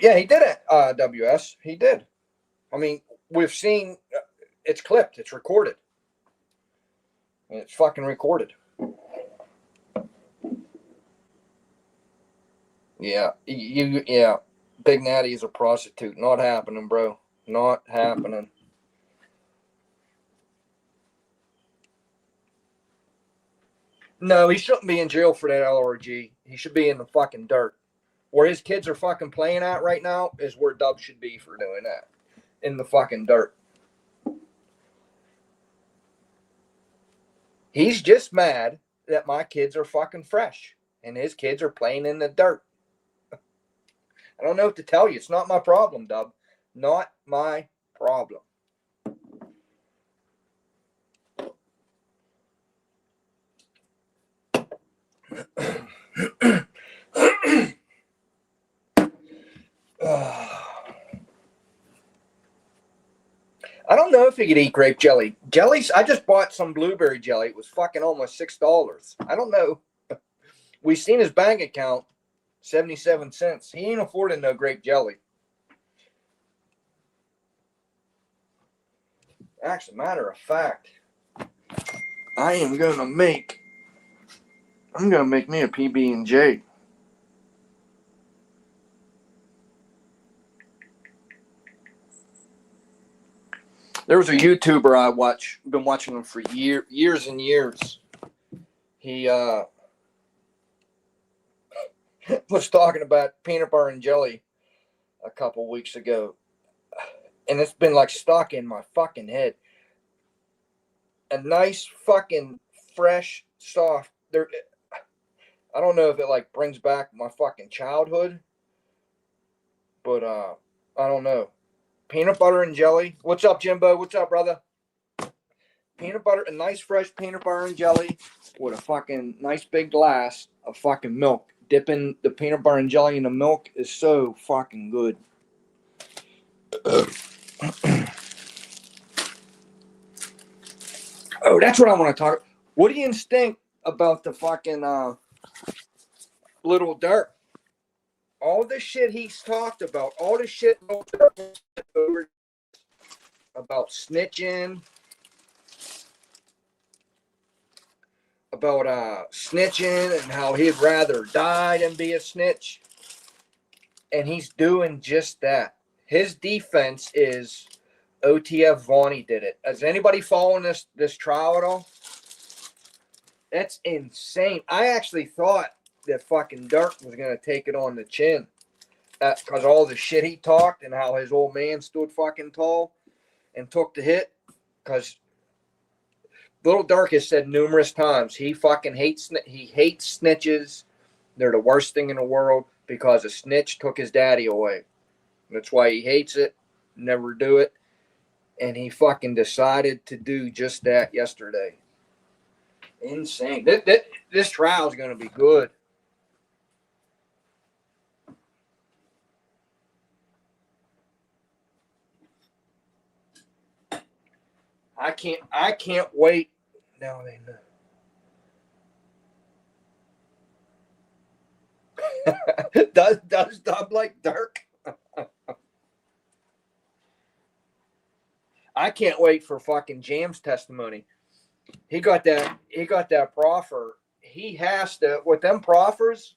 Yeah, he did it, WS. He did. I mean, we've seen it's clipped. It's recorded. It's fucking recorded. Yeah, yeah. Big Natty is a prostitute. Not happening, bro. Not happening. No, he shouldn't be in jail for that LRG. He should be in the fucking dirt. Where his kids are fucking playing at right now is where Dub should be for doing that. In the fucking dirt. He's just mad that my kids are fucking fresh and his kids are playing in the dirt. I don't know what to tell you. It's not my problem, Dub. Not my problem. I don't know if he could eat grape jelly. Jellies, I just bought some blueberry jelly. It was fucking almost $6. I don't know. We've seen his bank account, 77 cents. He ain't affording no grape jelly. Actually, matter of fact, I'm gonna make me a PB&J. There was a YouTuber I watch, been watching him for years and years. He was talking about peanut butter and jelly a couple weeks ago, and it's been like stuck in my fucking head. A nice fucking fresh, soft. I don't know if it like brings back my fucking childhood, but I don't know. Peanut butter and jelly. What's up, Jimbo? What's up, brother? Peanut butter, a nice fresh peanut butter and jelly with a fucking nice big glass of fucking milk. Dipping the peanut butter and jelly in the milk is so fucking good. Oh, that's what I want to talk. What do you think about the fucking Little Dirk? All the shit he's talked about, all the shit about snitching, and how he'd rather die than be a snitch. And he's doing just that. His defense is, OTF Vaughn did it. Is anybody following this trial at all? That's insane. I actually thought that fucking Dirk was gonna take it on the chin. Because all the shit he talked and how his old man stood fucking tall and took the hit. Because Little Dirk has said numerous times he fucking hates snitches. They're the worst thing in the world because a snitch took his daddy away. That's why he hates it. Never do it. And he fucking decided to do just that yesterday. Insane. This trial is going to be good. I can't wait. Now they know. does Dub like Dirk? I can't wait for fucking Jam's testimony. He got that proffer. He has to, with them proffers,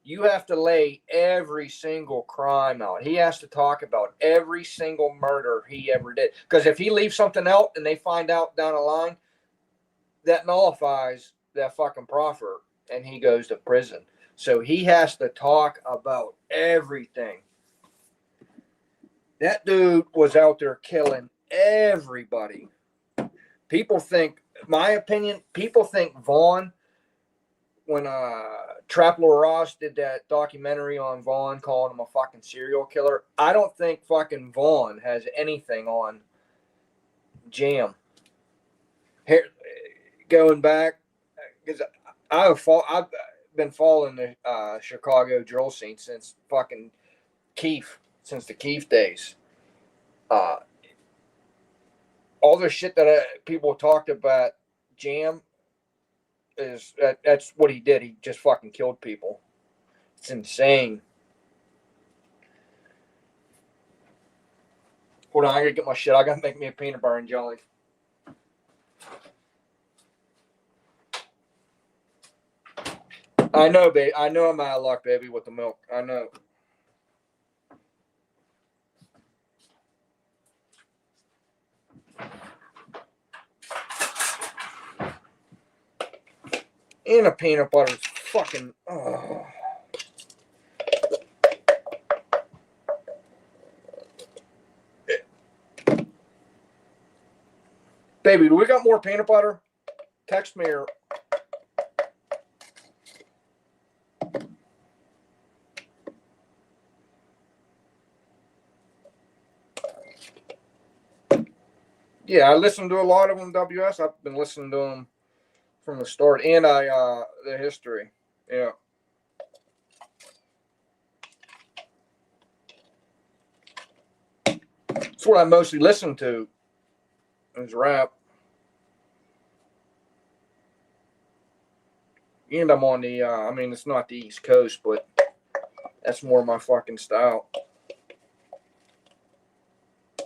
you have to lay every single crime out. He has to talk about every single murder he ever did. Because if he leaves something out and they find out down the line, that nullifies that fucking proffer and he goes to prison. So he has to talk about everything. That dude was out there killing everybody. People think, my opinion, people think Vaughn, when Trapler Ross did that documentary on Vaughn calling him a fucking serial killer, I don't think fucking Vaughn has anything on Jam. Here, going back, because I've been following the Chicago drill scene since fucking Keith, since the Keith days. All the shit that people talked about Jam is that's what he did. He just fucking killed people. It's insane. Hold on, I gotta get my shit. I gotta make me a peanut butter and jelly. I know, babe. I know I'm out of luck, baby, with the milk. I know. And a peanut butter is fucking. Oh. Baby, do we got more peanut butter? Text me or. Yeah, I listened to a lot of them, WS. I've been listening to them from the start, and the history. Yeah. That's what I mostly listen to is rap. And I'm on the, I mean, it's not the East Coast, but that's more my fucking style.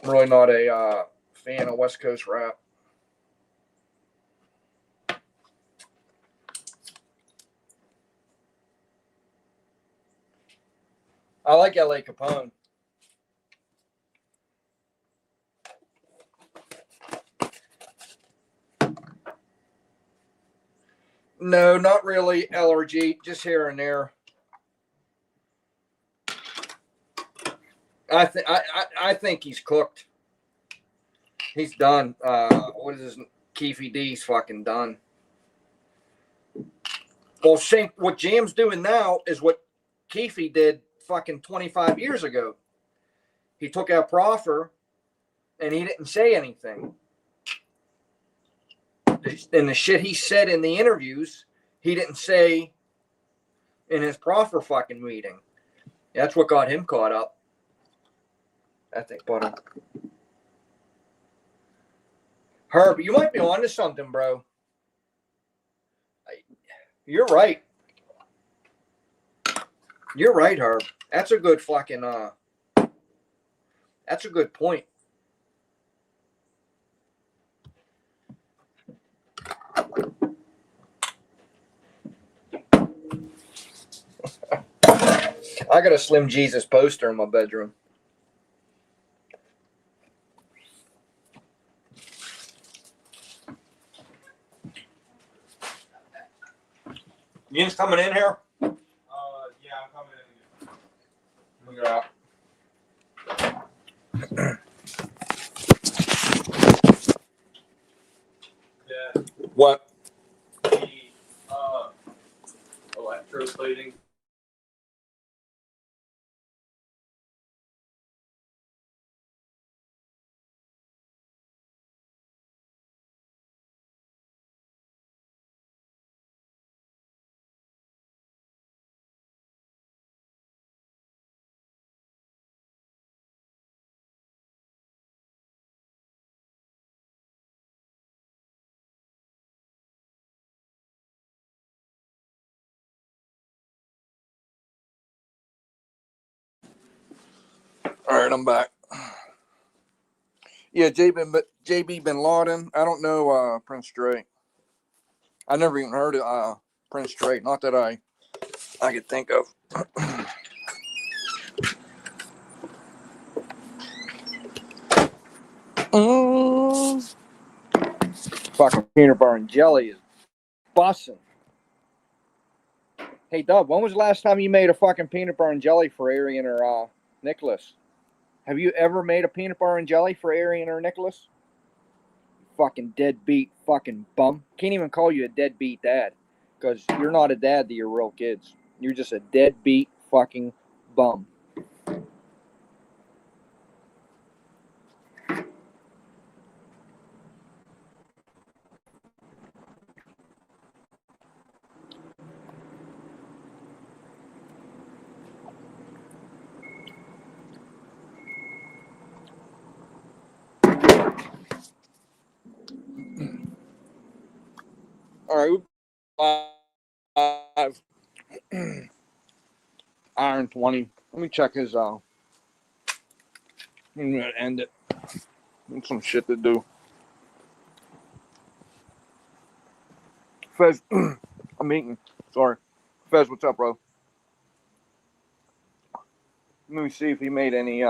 I'm really not a fan of West Coast rap. I like LA Capone. No, not really LRG, just here and there. I think he's cooked. He's done. What is his Keefy D's fucking done. Well, Shane, what Jam's doing now is what Keefy did fucking 25 years ago. He took out proffer and he didn't say anything. And the shit he said in the interviews, he didn't say in his proffer fucking meeting. That's what got him caught up. I think, buddy. Herb, you might be onto something, bro. You're right. You're right, Herb. That's a good fucking, that's a good point. I got a Slim Jesus poster in my bedroom. Yin's coming in here? Yeah, I'm coming in again. Look at Yeah, what? the electroplating. All right, I'm back. Yeah, JB Bin Laden. I don't know Prince Drake. I never even heard of Prince Drake. Not that I could think of. Mm. Fucking peanut butter and jelly is busting. Hey, Dub, when was the last time you made a fucking peanut butter and jelly for Arian or Nicholas? Have you ever made a peanut butter and jelly for Arian or Nicholas? Fucking deadbeat fucking bum. Can't even call you a deadbeat dad because you're not a dad to your real kids. You're just a deadbeat fucking bum. All right, Iron 20. Let me check his I'm gonna end it. Some shit to do. Fez, I'm eating. Sorry. Fez, what's up, bro? Let me see if he made any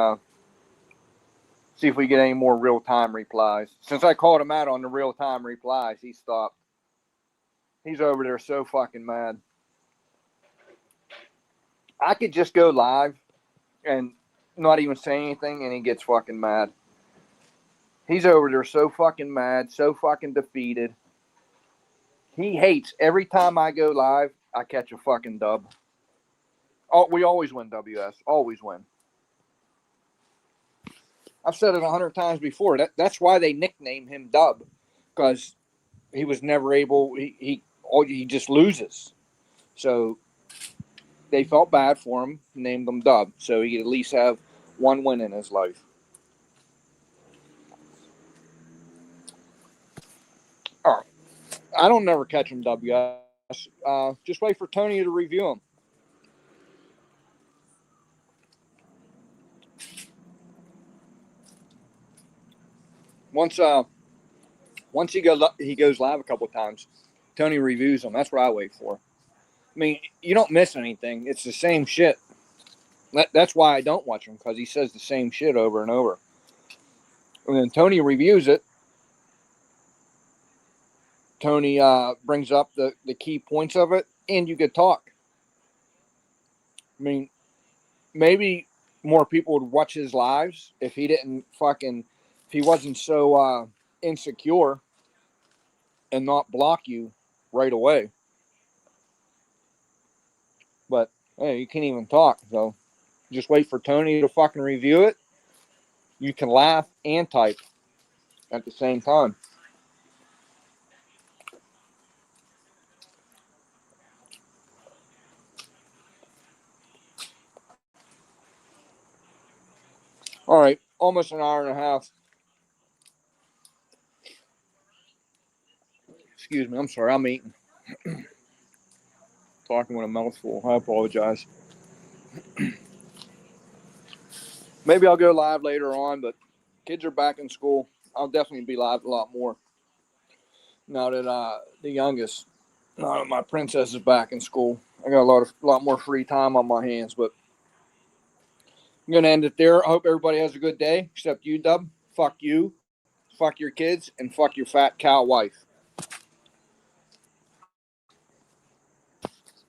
see if we get any more real time replies. Since I called him out on the real time replies, he stopped. He's over there so fucking mad. I could just go live and not even say anything and he gets fucking mad. He's over there so fucking mad, so fucking defeated. He hates every time I go live, I catch a fucking dub. Oh, we always win, WS. Always win. I've said it 100 times before. That's why they nickname him Dub, because he was never able. He just loses. So they felt bad for him, named him Dub, so he could at least have one win in his life. All right. I don't never catch him, WS. Just wait for Tony to review him. Once he goes live a couple times, Tony reviews them. That's what I wait for. I mean, you don't miss anything. It's the same shit. That's why I don't watch him, because he says the same shit over and over. And then Tony reviews it. Tony brings up the key points of it, and you could talk. I mean, maybe more people would watch his lives if he wasn't so insecure and not block you right away. But hey, you can't even talk, so just wait for Tony to fucking review it. You can laugh and type at the same time. All right, almost an hour and a half. Excuse me, I'm sorry, I'm eating. Talking with a mouthful. I apologize. Maybe I'll go live later on, but kids are back in school. I'll definitely be live a lot more now that the youngest, now that my princess is back in school. I got a lot more free time on my hands, but I'm gonna end it there. I hope everybody has a good day, except you, Dub. Fuck you, fuck your kids, and fuck your fat cow wife.